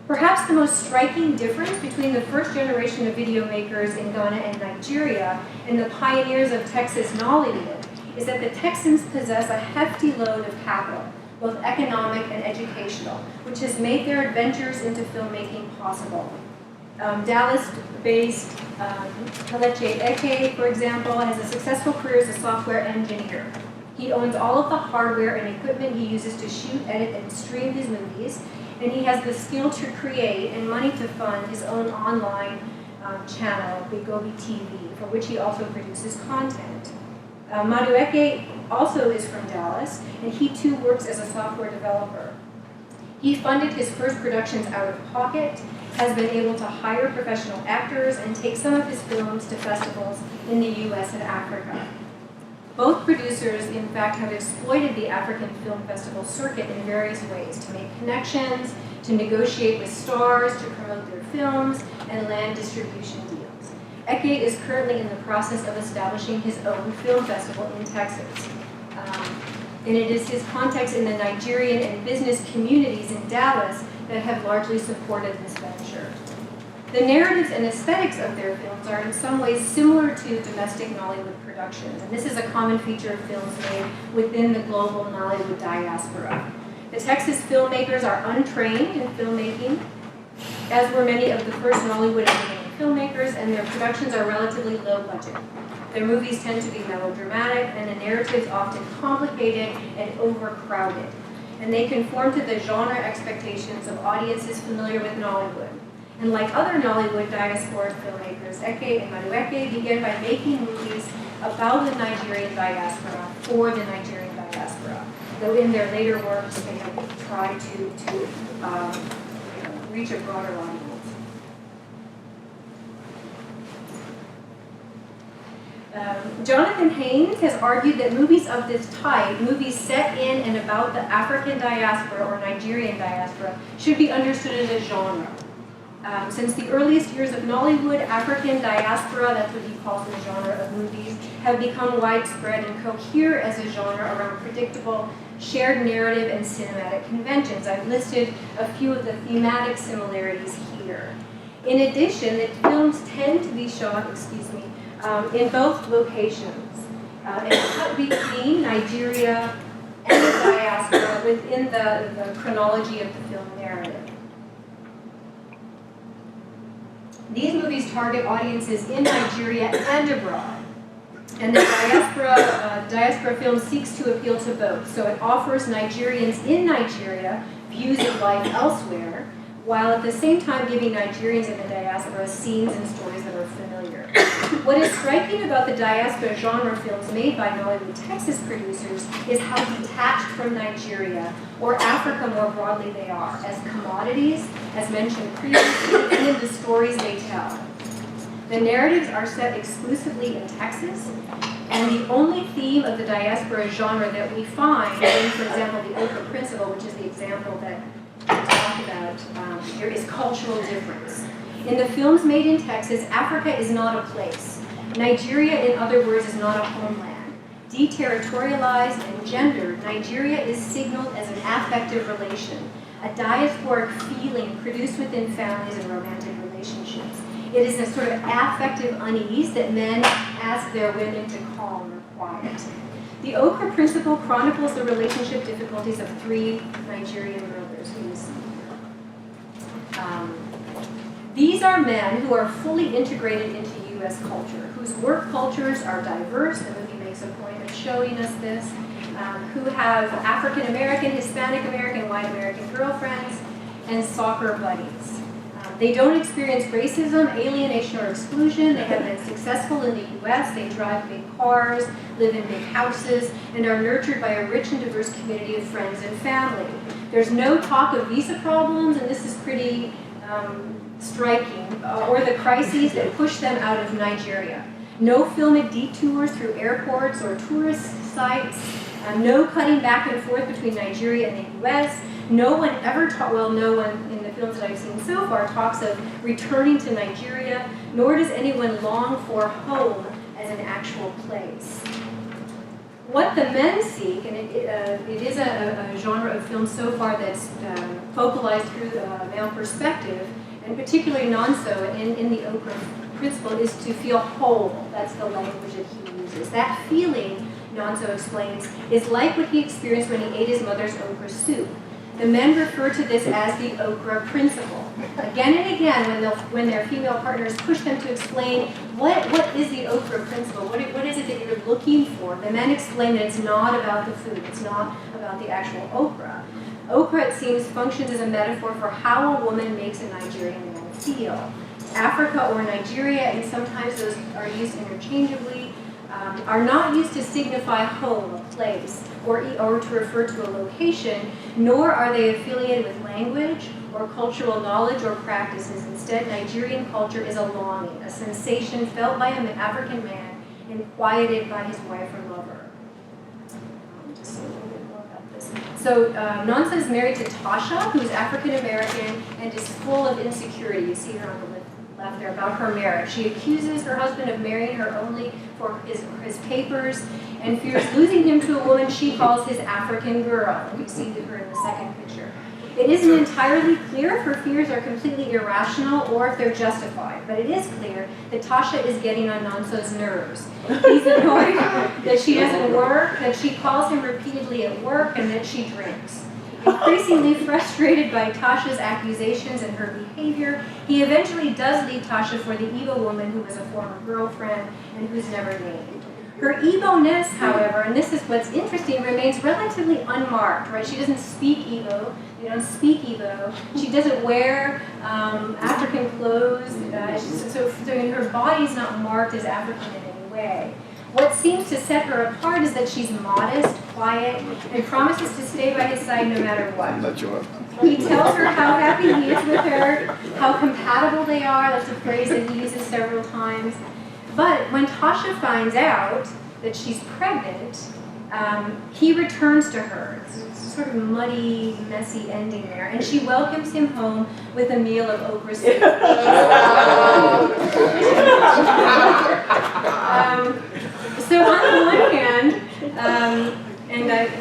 Perhaps the most striking difference between the first generation of video makers in Ghana and Nigeria and the pioneers of Texas Nollywood is that the Texans possess a hefty load of capital, both economic and educational, which has made their adventures into filmmaking possible. Dallas-based Kelechi Eke, for example, has a successful career as a software engineer. He owns all of the hardware and equipment he uses to shoot, edit, and stream his movies, and he has the skill to create and money to fund his own online channel, Bigobi TV, for which he also produces content. Madueke also is from Dallas, and he too works as a software developer. He funded his first productions out of pocket, has been able to hire professional actors, and take some of his films to festivals in the US and Africa. Both producers, in fact, have exploited the African Film Festival circuit in various ways to make connections to negotiate with stars, to promote their films, and land distribution deals. Eke is currently in the process of establishing his own film festival in Texas. And it is his contacts in the Nigerian and business communities in Dallas that have largely supported this venture. The narratives and aesthetics of their films are in some ways similar to domestic Nollywood productions, and this is a common feature of films made within the global Nollywood diaspora. The Texas filmmakers are untrained in filmmaking, as were many of the first Nollywood and filmmakers, and their productions are relatively low budget. Their movies tend to be melodramatic, and the narratives often complicated and overcrowded. And they conform to the genre expectations of audiences familiar with Nollywood. And like other Nollywood diasporic filmmakers, Eke and Madueke began by making movies about the Nigerian diaspora for the Nigerian diaspora. Though in their later works, they have tried to reach a broader audience. Jonathan Haynes has argued that movies of this type, movies set in and about the African diaspora or Nigerian diaspora, should be understood as a genre. Since the earliest years of Nollywood, African diaspora, that's what he calls the genre of movies, have become widespread and cohere as a genre around predictable shared narrative and cinematic conventions. I've listed a few of the thematic similarities here. In addition, the films tend to be shot, in both locations, and cut between Nigeria and the diaspora within the chronology of the film narrative. These movies target audiences in Nigeria and abroad, and the diaspora film seeks to appeal to both. So it offers Nigerians in Nigeria views of life elsewhere, while at the same time giving Nigerians in the diaspora scenes and stories that are familiar. What is striking about the diaspora genre films made by Nollywood Texas producers is how detached from Nigeria, or Africa more broadly, they are, as commodities, as mentioned previously, and in the stories they tell. The narratives are set exclusively in Texas, and the only theme of the diaspora genre that we find in, for example, the Okra Principle, which is the example that we talk about here, is cultural difference. In the films made in Texas, Africa is not a place. Nigeria, in other words, is not a homeland. Deterritorialized and gendered, Nigeria is signaled as an affective relation, a diasporic feeling produced within families and romantic relationships. It is a sort of affective unease that men ask their women to calm or quiet. The Okra Principle chronicles the relationship difficulties of three Nigerian brothers. These are men who are fully integrated into U.S. culture, whose work cultures are diverse, the movie makes a point of showing us this, who have African American, Hispanic American, white American girlfriends, and soccer buddies. They don't experience racism, alienation, or exclusion. They have been successful in the U.S. They drive big cars, live in big houses, and are nurtured by a rich and diverse community of friends and family. There's no talk of visa problems, and this is pretty striking, or the crises that push them out of Nigeria. No filmed detours through airports or tourist sites. No cutting back and forth between Nigeria and the U.S. No one ever no one in the films that I've seen so far talks of returning to Nigeria, nor does anyone long for home as an actual place. What the men seek, and it is a genre of film so far that's focalized through the male perspective, and particularly non-so in the Okra Principle, is to feel whole. That's the language that he uses. That feeling, Nonso explains, is like what he experienced when he ate his mother's okra soup. The men refer to this as the Okra Principle. Again and again, when their female partners push them to explain what is the Okra Principle, what is it that you're looking for, the men explain that it's not about the food, it's not about the actual okra. Okra, it seems, functions as a metaphor for how a woman makes a Nigerian man feel. Africa or Nigeria, and sometimes those are used interchangeably, are not used to signify home, a place, or to refer to a location, nor are they affiliated with language or cultural knowledge or practices. Instead, Nigerian culture is a longing, a sensation felt by an African man and quieted by his wife or lover. Just a little bit more about this. So Nonsa is married to Tasha, who's African American and is full of insecurity. You see her on the left there about her marriage. She accuses her husband of marrying her only for his papers and fears losing him to a woman she calls his African girl. You see her in the second picture. It isn't entirely clear if her fears are completely irrational or if they're justified, but it is clear that Tasha is getting on Nonso's nerves. He's annoyed that she doesn't work, that she calls him repeatedly at work, and that she drinks. Increasingly frustrated by Tasha's accusations and her behavior, he eventually does leave Tasha for the Igbo woman who was a former girlfriend and who's never named. Her Igbo-ness, however, and this is what's interesting, remains relatively unmarked, right? She doesn't speak Igbo. They don't speak Igbo. She doesn't wear African clothes. So her body's not marked as African in any way. What seems to set her apart is that she's modest, quiet, and promises to stay by his side no matter what. He tells her how happy he is with her, how compatible they are. That's a phrase that he uses several times. But when Tasha finds out that she's pregnant, he returns to her. It's a sort of muddy, messy ending there. And she welcomes him home with a meal of okra soup. So on the one hand,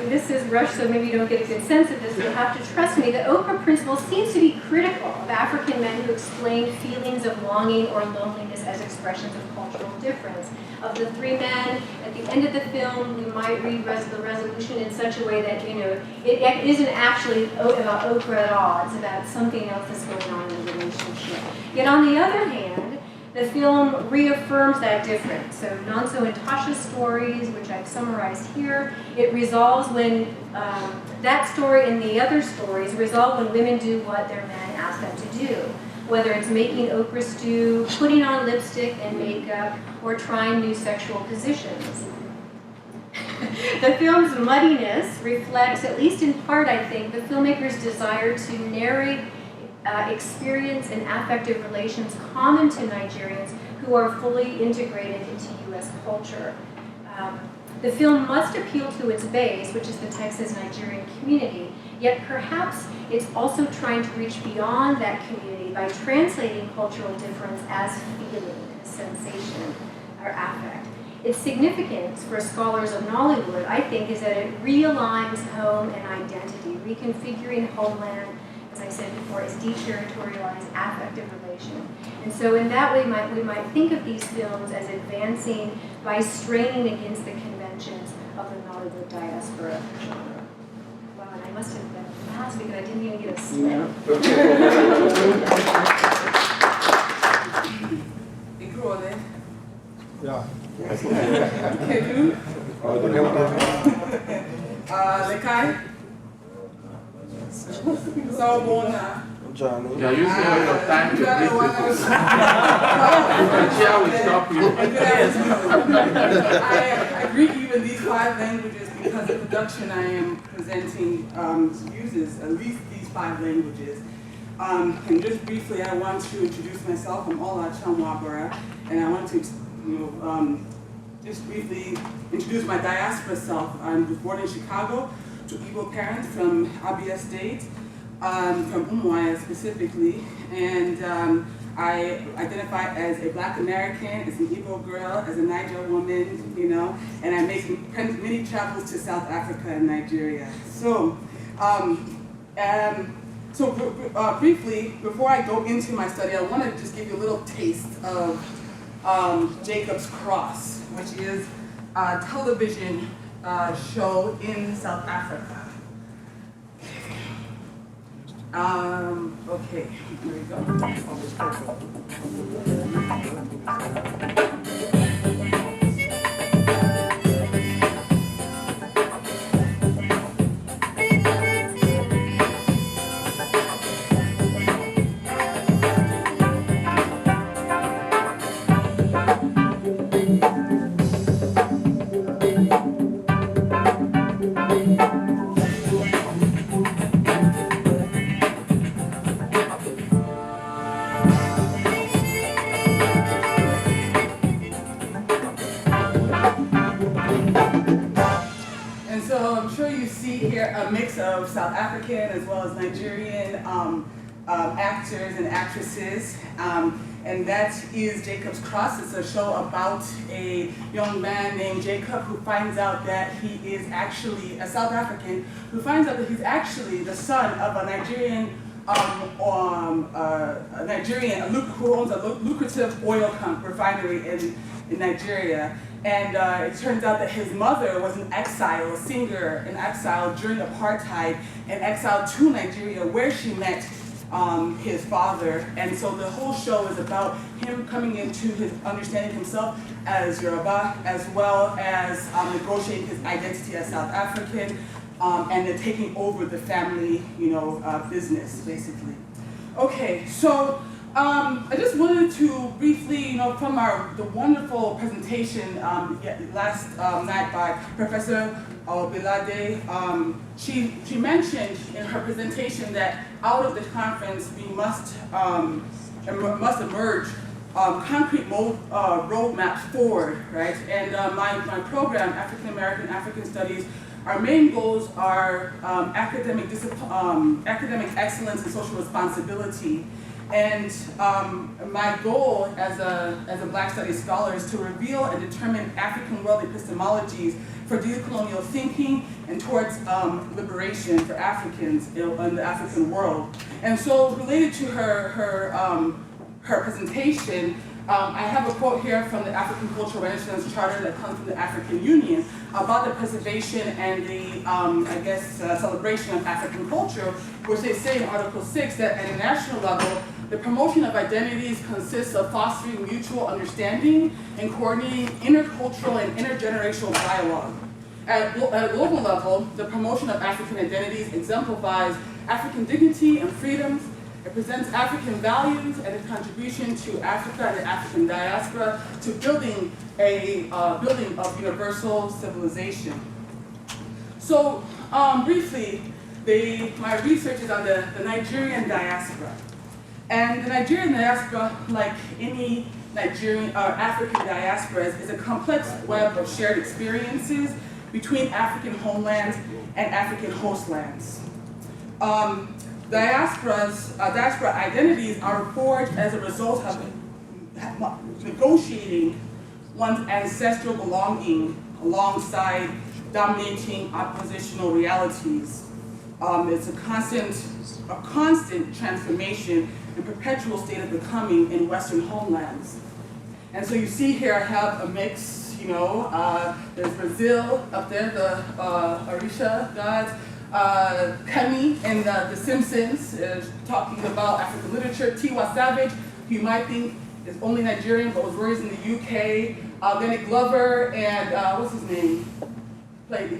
this is rushed, so maybe you don't get a good sense of this, you'll have to trust me, the okra principle seems to be critical of African men who explain feelings of longing or loneliness as expressions of cultural difference. Of the three men, at the end of the film, we might read the resolution in such a way that, it isn't actually about okra at all, it's about something else that's going on in the relationship. Yet on the other hand, the film reaffirms that difference. So Nonso and Tasha's stories, which I've summarized here, it resolves when, that story and the other stories resolve when women do what their men ask them to do. Whether it's making okra stew, putting on lipstick and makeup, or trying new sexual positions. The film's muddiness reflects, at least in part I think, the filmmaker's desire to narrate experience and affective relations common to Nigerians who are fully integrated into U.S. culture. The film must appeal to its base, which is the Texas Nigerian community, yet perhaps it's also trying to reach beyond that community by translating cultural difference as feeling, as sensation, or affect. Its significance for scholars of Nollywood, I think, is that it realigns home and identity, reconfiguring homeland, as I said before, as deterritorialized affective relation. And so in that way, we might think of these films as advancing by straining against the conventions of the Nollywood diaspora genre. Wow, and I must have been fast because I didn't even get a slip. Yeah. Kedu? Lekai? Sawubona. You're using all your time to greet people. Chair will stop you. I greet you in these 5 languages because the production I am presenting uses at least these 5 languages. And just briefly, I want to introduce myself. I'm Olaocha Nwabara, and I want to just briefly introduce my diaspora self. I was born in Chicago to Igbo parents from Abia State, from Umuahia specifically, and I identify as a Black American, as an Igbo girl, as a Naija woman, and I make many travels to South Africa and Nigeria. So, briefly, before I go into my study, I want to just give you a little taste of Jacob's Cross, which is a television show in South Africa. Okay, here we go. you see here a mix of South African as well as Nigerian actors and actresses. And that is Jacob's Cross. It's a show about a young man named Jacob who finds out that he is actually a South African, who finds out that he's actually the son of a Nigerian, who owns a lucrative oil refinery in Nigeria. And it turns out that his mother was an exile, a singer in exile during apartheid, and exiled to Nigeria where she met his father. And so the whole show is about him coming into his understanding himself as Yoruba, as well as negotiating his identity as South African, and then taking over the family, business, basically. Okay, so I just wanted to briefly, from the wonderful presentation last night by Professor Bilade, she mentioned in her presentation that out of the conference we must emerge concrete roadmaps forward, right? And my program, African American African Studies, our main goals are academic excellence and social responsibility. And my goal as a Black Studies scholar is to reveal and determine African world epistemologies for decolonial thinking and towards liberation for Africans in the African world. And so related to her presentation, I have a quote here from the African Cultural Renaissance Charter that comes from the African Union about the preservation and the, celebration of African culture, which they say in Article 6 that at a national level, the promotion of identities consists of fostering mutual understanding and coordinating intercultural and intergenerational dialogue. At a global level, the promotion of African identities exemplifies African dignity and freedoms. It presents African values and a contribution to Africa and the African diaspora to building of universal civilization. So briefly, my research is on the Nigerian diaspora. And the Nigerian diaspora, like any Nigerian or African diasporas, is a complex web of shared experiences between African homelands and African hostlands. Diaspora identities are forged as a result of negotiating one's ancestral belonging alongside dominating oppositional realities. It's a constant transformation and perpetual state of becoming in Western homelands. And so you see here I have a mix, there's Brazil up there, the Orisha gods, Kemi in The Simpsons is talking about African literature. Tiwa Savage, who you might think is only Nigerian but was raised in the UK. Danny Glover and what's his name? Played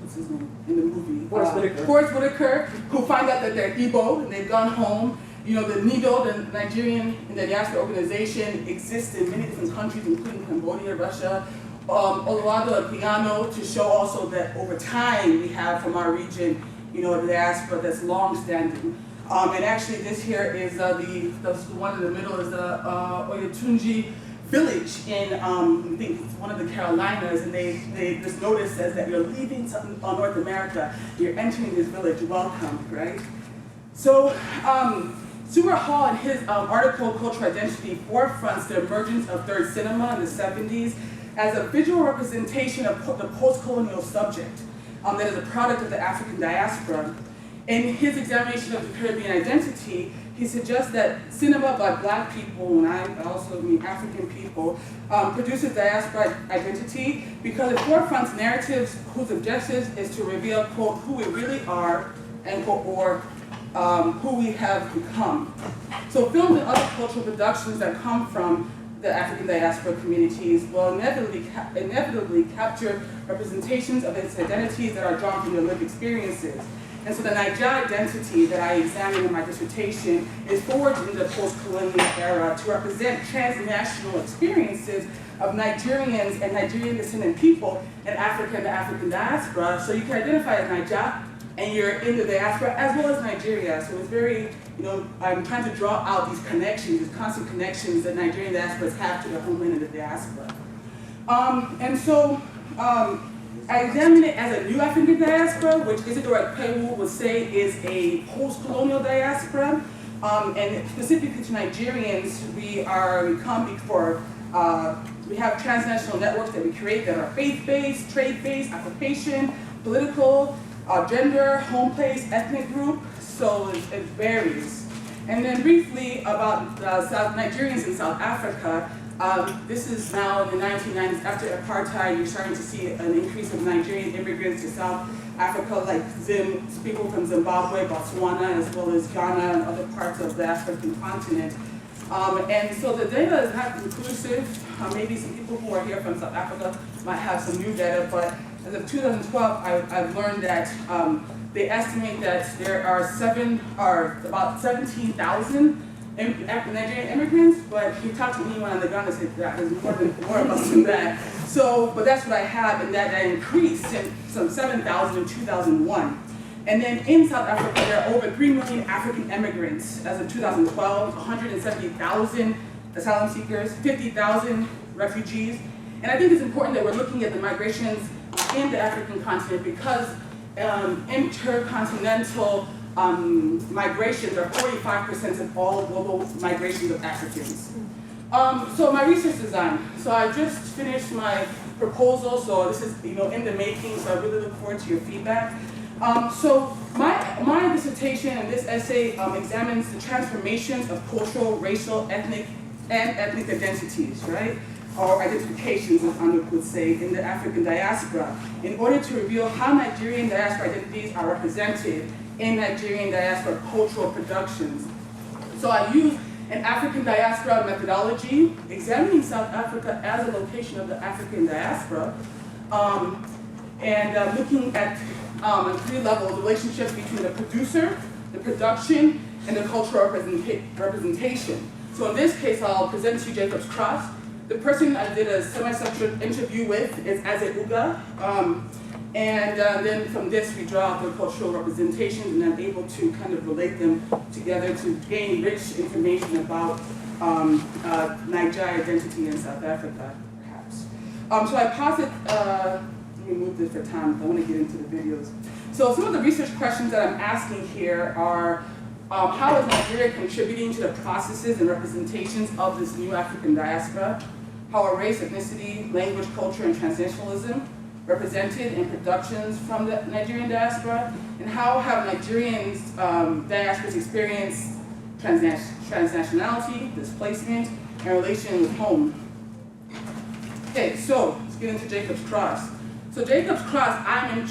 what's his name in the movie? Forrest Whitaker, who find out that they're Igbo and they've gone home. The NIDO, the Nigerian and the Diaspora Organization, exists in many different countries, including Cambodia, Russia. Olaocha Piano, to show also that over time we have from our region, the diaspora that's long-standing. And actually this here is the one in the middle is the Oyotunji village in, I think it's one of the Carolinas, and this notice says that you're leaving North America, you're entering this village, welcome, right? So, Stuart Hall in his article, Cultural Identity, forefronts the emergence of third cinema in the 70s as a visual representation of the post-colonial subject that is a product of the African diaspora. In his examination of the Caribbean identity, he suggests that cinema by Black people, and I also mean African people, produces diaspora identity because it forefronts narratives whose objective is to reveal, quote, who we really are, end quote, or who we have become. So films and other cultural productions that come from the African diaspora communities will inevitably capture representations of its identities that are drawn from their lived experiences. And so the Naija identity that I examined in my dissertation is forged in the post-colonial era to represent transnational experiences of Nigerians and Nigerian descendant people in Africa and the African diaspora. So you can identify as Naija and you're in the diaspora as well as Nigeria. So it's very, I'm trying to draw out these connections, these constant connections that Nigerian diasporas have to their homeland and the diaspora. And so I examine it as a new African diaspora, which Isidore Akpewu would say is a post-colonial diaspora. And specifically to Nigerians, we come before, we have transnational networks that we create that are faith-based, trade-based, occupation, political, gender, home place, ethnic group, so it varies. And then briefly about Nigerians in South Africa. This is now in the 1990s, after apartheid, you're starting to see an increase of Nigerian immigrants to South Africa, like people from Zimbabwe, Botswana, as well as Ghana and other parts of the African continent. And so the data is not conclusive. Maybe some people who are here from South Africa might have some new data, but as of 2012, I've learned that they estimate that there are about 17,000 Nigerian immigrants, but he talked to me when on the ground and said that there's more of us than that. So, but that's what I have, and that increased from 7,000 in 2001. And then in South Africa, there are over 3 million African immigrants as of 2012, 170,000 asylum seekers, 50,000 refugees. And I think it's important that we're looking at the migrations in the African continent because intercontinental migrations are 45% of all global migrations of Africans. So my research design. So I just finished my proposal, so this is in the making, so I really look forward to your feedback. So my dissertation and this essay examines the transformations of cultural, racial, ethnic identities, right? Or identifications, as Anouk would say, in the African diaspora, in order to reveal how Nigerian diaspora identities are represented in Nigerian diaspora cultural productions. So I use an African diaspora methodology, examining South Africa as a location of the African diaspora, and looking at on 3 levels, the relationship between the producer, the production, and the cultural representation. So in this case, I'll present to you Jacob's Cross. The person I did a semi-structured interview with is Aze Uga. And then from this, we draw out the cultural representations, and I'm able to kind of relate them together to gain rich information about Naija identity in South Africa, perhaps. So I posit, let me move this for time, I want to get into the videos. So some of the research questions that I'm asking here are, how is Nigeria contributing to the processes and representations of this new African diaspora? How are race, ethnicity, language, culture, and transnationalism represented in productions from the Nigerian diaspora? And how have Nigerians, diasporas experienced transnationality, displacement, and relation with home? Okay, so let's get into Jacob's Cross. So Jacob's Cross, I'm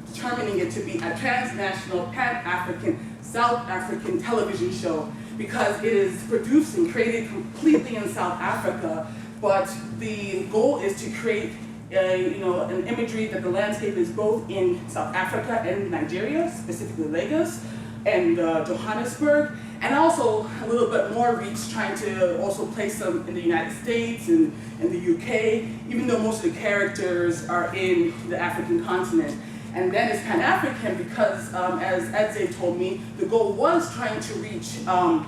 determining it to be a transnational, pan-African, South African television show because it is produced and created completely in South Africa, but the goal is to create an imagery that the landscape is both in South Africa and Nigeria, specifically Lagos and Johannesburg, and also a little bit more reach, trying to also place them in the United States and in the UK, even though most of the characters are in the African continent. And then it's Pan-African because, as Edze told me, the goal was trying to reach an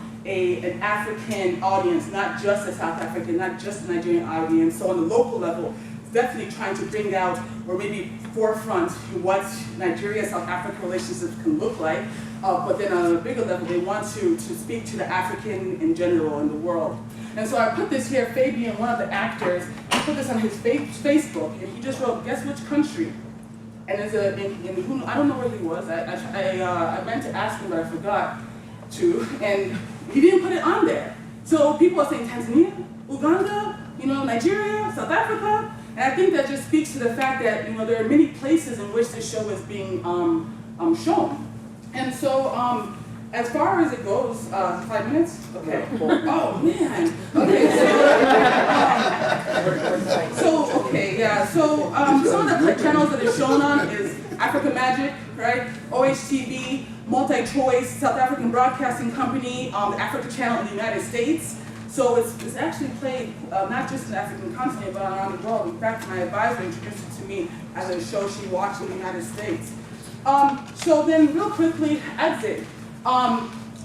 African audience, not just a South African, not just a Nigerian audience. So on the local level, it's definitely trying to bring out, or maybe forefront, what Nigeria-South Africa relationships can look like. But then on a bigger level, they want to speak to the African in general in the world. And so I put this here, Fabian, one of the actors, he put this on his Facebook, and he just wrote, guess which country? And there's I don't know where he was. I meant to ask him, but I forgot to. And he didn't put it on there. So people are saying Tanzania, Uganda, Nigeria, South Africa. And I think that just speaks to the fact that there are many places in which this show is being shown. And so as far as it goes, 5 minutes? Okay. Oh man. Okay. So some of the channels that are shown on is Africa Magic, right? OHTV, Multi-Choice, South African Broadcasting Company, the Africa Channel in the United States. So it's actually played not just in the African continent, but around the world. In fact, my advisor introduced it to me as a show she watched in the United States. So then real quickly, Edze.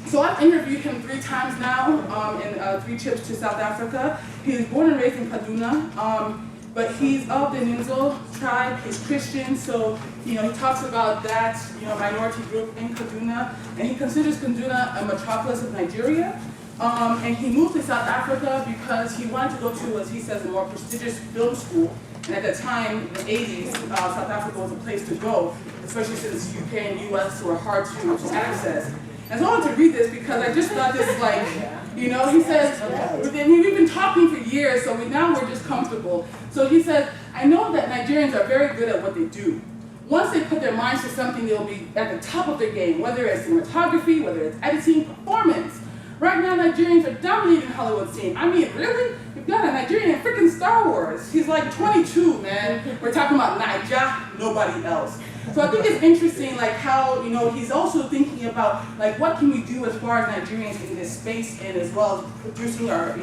So I've interviewed him 3 times now in 3 trips to South Africa. He was born and raised in Kaduna. but he's of the Ninzo tribe, he's Christian, so he talks about that minority group in Kaduna, and he considers Kaduna a metropolis of Nigeria. And he moved to South Africa because he wanted to go to, as he says, a more prestigious film school. And at the time, in the 80s, South Africa was a place to go, especially since UK and US were hard to access. And so I wanted to read this because I just thought this is like, he says, we've been talking for years, so now we're just comfortable. So he says, I know that Nigerians are very good at what they do. Once they put their minds to something, they'll be at the top of their game, whether it's cinematography, whether it's editing, performance. Right now, Nigerians are dominating the Hollywood scene. I mean, really? You've got a Nigerian in freaking Star Wars. He's like 22, man. We're talking about Naija, nobody else. So I think it's interesting, like how, he's also thinking about, like, what can we do as far as Nigerians in this space, and as well as producing our,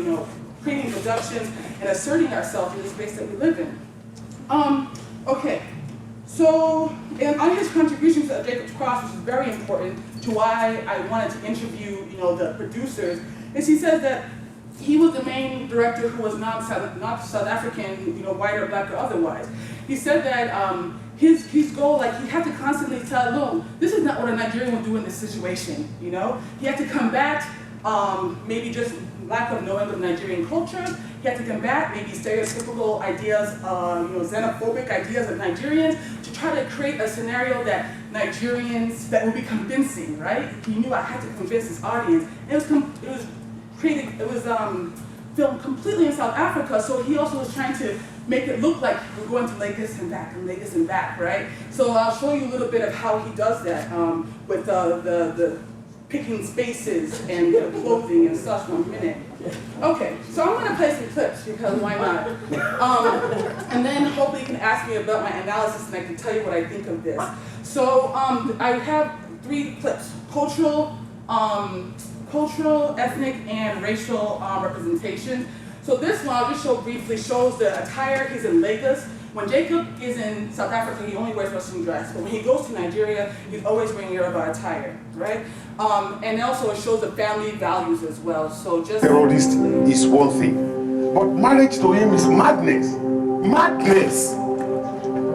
creating productions and asserting ourselves in the space that we live in. Okay. So, on his contributions to Jacob's Cross, which is very important to why I wanted to interview, the producers, is he says that he was the main director who was not South African, white or black or otherwise. He said that his goal, like, he had to constantly tell, no, this is not what a Nigerian would do in this situation, He had to combat maybe just lack of knowing of Nigerian culture. He had to combat maybe stereotypical ideas, xenophobic ideas of Nigerians, to try to create a scenario that Nigerians, that would be convincing, right? He knew I had to convince his audience. And it was filmed completely in South Africa, so he also was trying to make it look like we're going to Lagos and back and Lagos and back, right? So I'll show you a little bit of how he does that with the picking spaces and clothing and such 1 minute. Okay, so I'm going to play some clips because why not? And then hopefully you can ask me about my analysis and I can tell you what I think of this. So I have 3 clips: cultural, ethnic, and racial representation. So this one I'll just show briefly shows the attire. He's in Lagos. When Jacob is in South Africa, he only wears Western dress. But when he goes to Nigeria, he's always wearing Yoruba attire, right? And also it shows the family values as well. So just terrorist is one thing, but marriage to him is madness. Madness.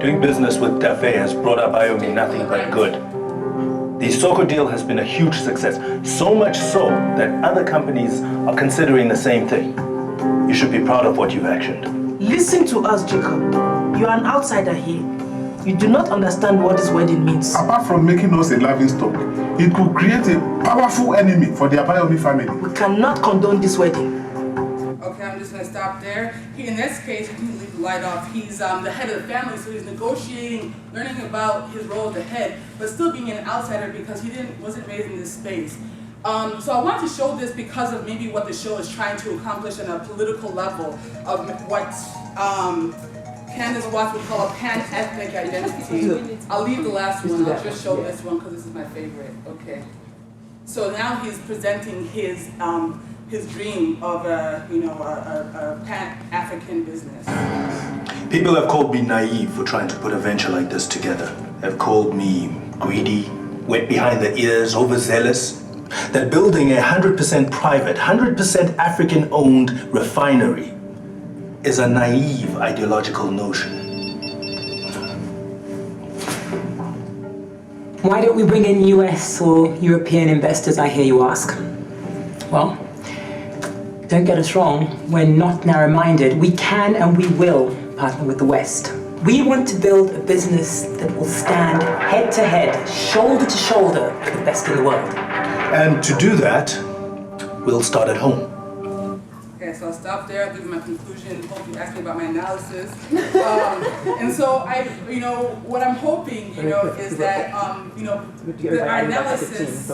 Doing business with Dafe has brought Abayomi nothing but good. The Isoko deal has been a huge success, so much so that other companies are considering the same thing. You should be proud of what you've actioned. Listen to us, Jacob. You are an outsider here. You do not understand what this wedding means. Apart from making us a laughing stock, it could create a powerful enemy for the Abayomi family. We cannot condone this wedding. Okay, I'm just going to stop there. In this case, I can leave the light off. He's the head of the family, so he's negotiating, learning about his role as the head, but still being an outsider because he wasn't raised in this space. So I wanted to show this because of maybe what the show is trying to accomplish on a political level of what Candace Watts would call a pan-ethnic identity. I'll leave the last one. I'll just show this one because this is my favorite. Okay. So now he's presenting his dream of a pan-African business. People have called me naive for trying to put a venture like this together. Have called me greedy, wet behind the ears, overzealous. That building a 100% private, 100% African-owned refinery is a naive ideological notion. Why don't we bring in US or European investors, I hear you ask? Well, don't get us wrong, we're not narrow-minded. We can and we will partner with the West. We want to build a business that will stand head-to-head, shoulder-to-shoulder with the best in the world. And to do that, we'll start at home. Okay, so I'll stop there. I'll give you my conclusion. Hope you ask me about my analysis. And so what I'm hoping, is that, our analysis,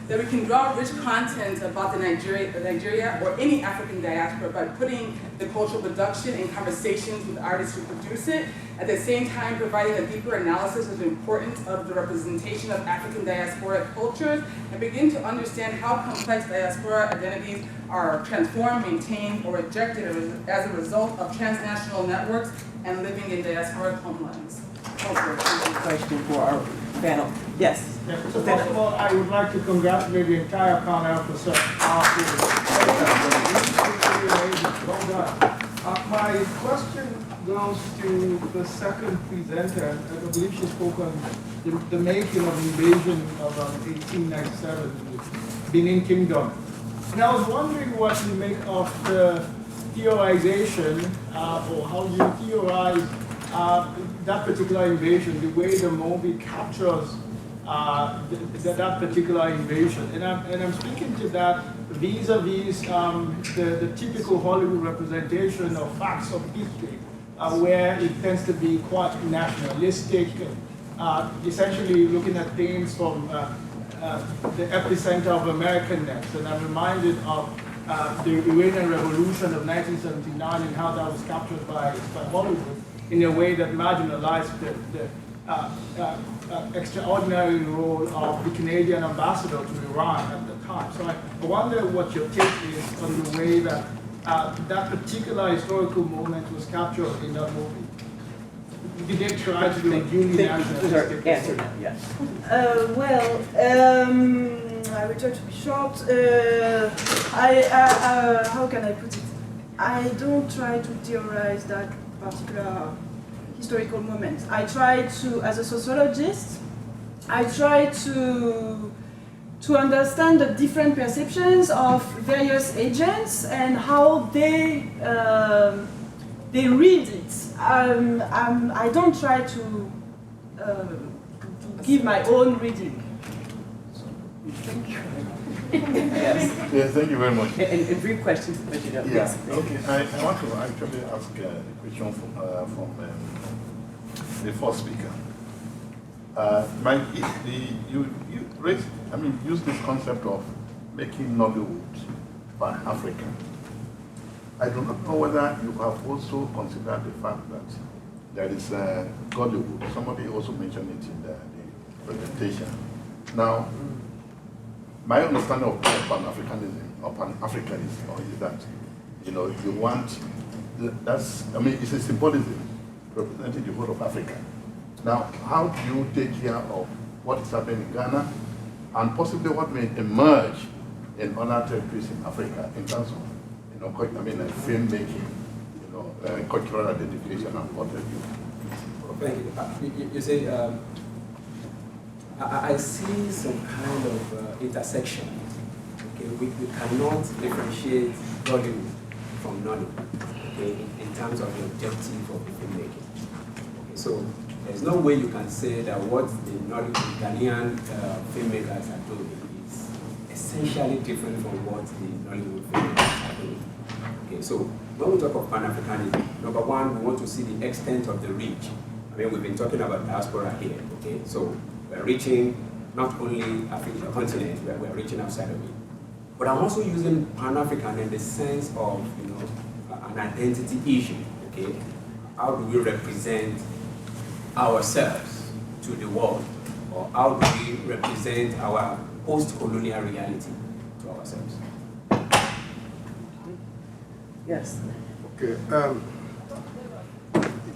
that we can draw rich content about the Nigeria or any African diaspora by putting the cultural production in conversations with artists who produce it, at the same time providing a deeper analysis of the importance of the representation of African diasporic cultures, and begin to understand how complex diaspora identities are transformed, maintained, or rejected as a result of transnational networks and living in diasporic homelands. Question for our panel. Yes. So first of all, I would like to congratulate the entire panel for such powerful. Well done. My question goes to the second presenter. I believe she spoke on the making of invasion of 1897, the Benin Kingdom. And I was wondering what you make of the theorization, or how you theorize that particular invasion, the way the movie captures that particular invasion. And I'm speaking to that vis-a-vis the typical Hollywood representation of facts of history, where it tends to be quite nationalistic, essentially looking at things from the epicenter of Americanness. And I'm reminded of the Iranian Revolution of 1979 and how that was captured by Hollywood in a way that marginalized the extraordinary role of the Canadian ambassador to Iran at the time. So I wonder what your take is on the way that that particular historical moment was captured in that movie. Did they try to do a duly nationalistic? Answer that, yes. I will try to be short. How can I put it? I don't try to theorize that particular historical moment. I try to, as a sociologist, I try to understand the different perceptions of various agents and how they read it. I don't try to give my own reading. Thank you. Yes. Yes, thank you very much. And brief questions, but you know. Yeah. Yes. Okay. I want to actually ask a question from the first speaker. You raised, use this concept of making Nollywood pan-African. I do not know whether you have also considered the fact that there is Gollywood. Somebody also mentioned it in the presentation. Now, my understanding of pan-Africanism or pan-Africanism is that, you want, it's a symbolism representing the whole of Africa. Now, how do you take care of what is happening in Ghana and possibly what may emerge in other territories in Africa in terms of, filmmaking, cultural identification and what have you? Thank you. You say, I see some kind of intersection. Okay, we cannot differentiate Bollywood from Nollywood, okay, in terms of the objective of the filmmaking. Okay, so there's no way you can say that what the Nollywood Ghanaian filmmakers are doing is essentially different from what the Nollywood filmmakers are doing. Okay, so when we talk of Pan-Africanism, number one, we want to see the extent of the reach. We've been talking about diaspora here, okay? So we're reaching not only Africa continent, we're reaching outside of it. But I'm also using Pan-African in the sense of, an identity issue, okay? How do we represent ourselves to the world? Or how do we represent our post-colonial reality to ourselves? Yes. Okay.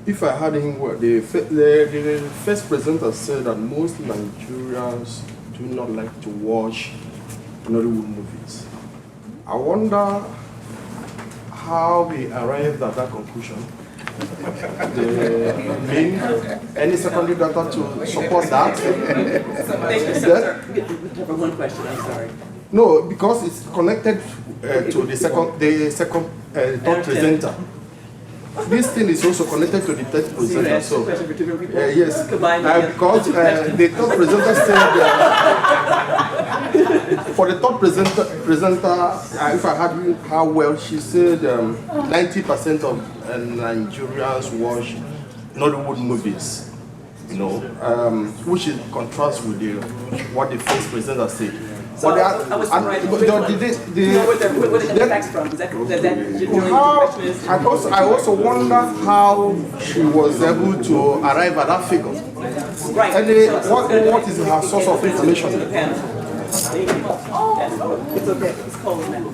If I had him, the first presenter said that most Nigerians do not like to watch Nollywood movies. I wonder how he arrived at that conclusion. Any secondary data to support that? One question, I'm sorry. No, because it's connected to the second third presenter. This thing is also connected to the third presenter. So, yes, because the third presenter said, for the third presenter, if I had her well, she said 90% of Nigerians watch Nollywood movies, which is contrast with what the first presenter said. So I was surprised. Where did the facts from? Is that I also wonder how she was able to arrive at that figure. Right. And what is her source of information? It's okay. It's cold now.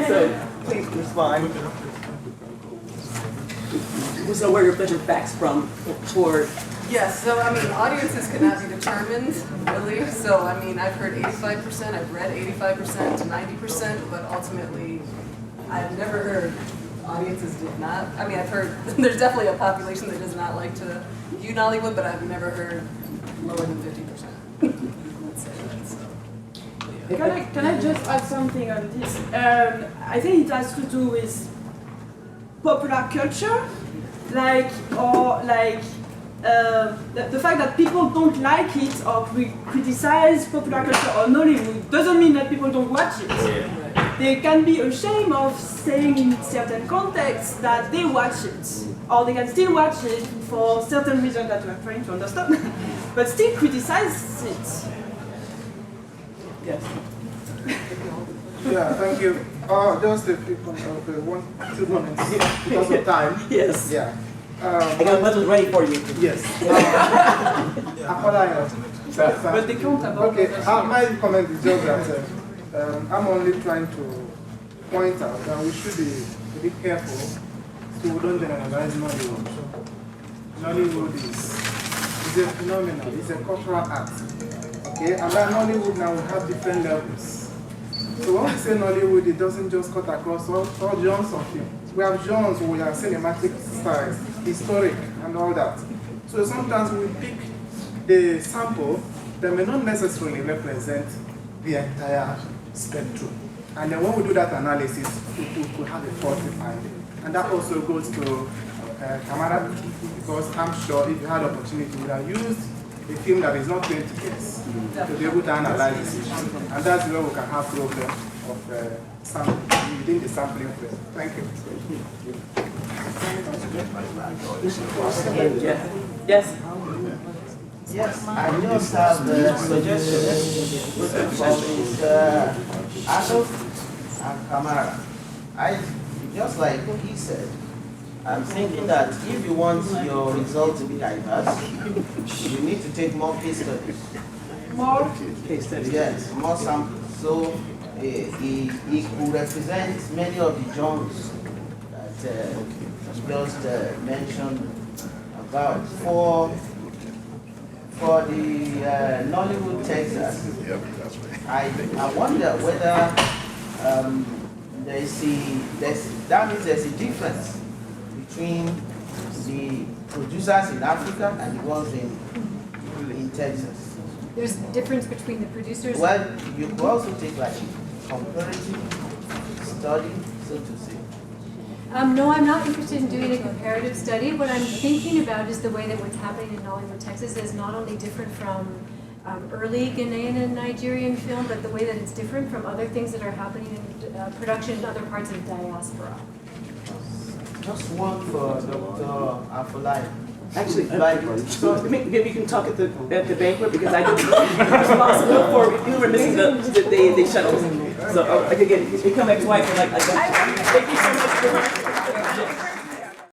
So please respond. So where you're fetching facts from for? Yes, so audiences cannot be determined, really. So I've heard 85%, I've read 85% to 90%, but ultimately I've never heard audiences did not. I mean, I've heard there's definitely a population that does not like to view Nollywood, but I've never heard lower than 50%. Let's say that, so. Can I just add something on this? I think it has to do with popular culture, the fact that people don't like it or criticize popular culture or Nollywood doesn't mean that people don't watch it. Yeah. They can be ashamed of saying in certain contexts that they watch it, or they can still watch it for certain reasons that we're trying to understand, but still criticize it. Yes. Yeah, thank you. Just a few comments, 2 minutes because of time. Yes. Yeah. I got a button ready for you. Yes. Afolayan. But they can't about okay, my comment is just that I'm only trying to point out that we should be a bit careful so we don't generalize Nollywood. Nollywood is a phenomenon, it's a cultural art. Okay, and that Nollywood now we have different levels. So when we say Nollywood, it doesn't just cut across all genres of film. We have genres where we have cinematic styles, historic, and all that. So sometimes we pick the sample that may not necessarily represent the entire spectrum. And then when we do that analysis, we could have a fault behind it. And that also goes to Kamahra, because I'm sure if you had opportunity, you would have used a film that is not 20 years to be able to analyze this issue. And that's where we can have problem of sampling, within the sampling phase. Thank you. Yes. Yes, I just have a suggestion for Mr. Anouk and Kamahra. Just like he said, I'm thinking that if you want your results to be diverse, you need to take more case studies. More case studies? Yes, more samples. So he could represent many of the genres that just mentioned about. For the Nollywood Texas, I wonder whether that means there's a difference between the producers in Africa and the ones in Texas. There's a difference between the producers? Well, you could also take like comparative study, so to say. No, I'm not interested in doing a comparative study. What I'm thinking about is the way that what's happening in Nollywood, Texas is not only different from early Ghanaian and Nigerian film, but the way that it's different from other things that are happening in production in other parts of diaspora. Just one for Dr. Afolayan. Actually, so maybe you can talk at the banquet, because I did responsible for, you were missing the shuttles. So again, you come back twice and like, thank you so much for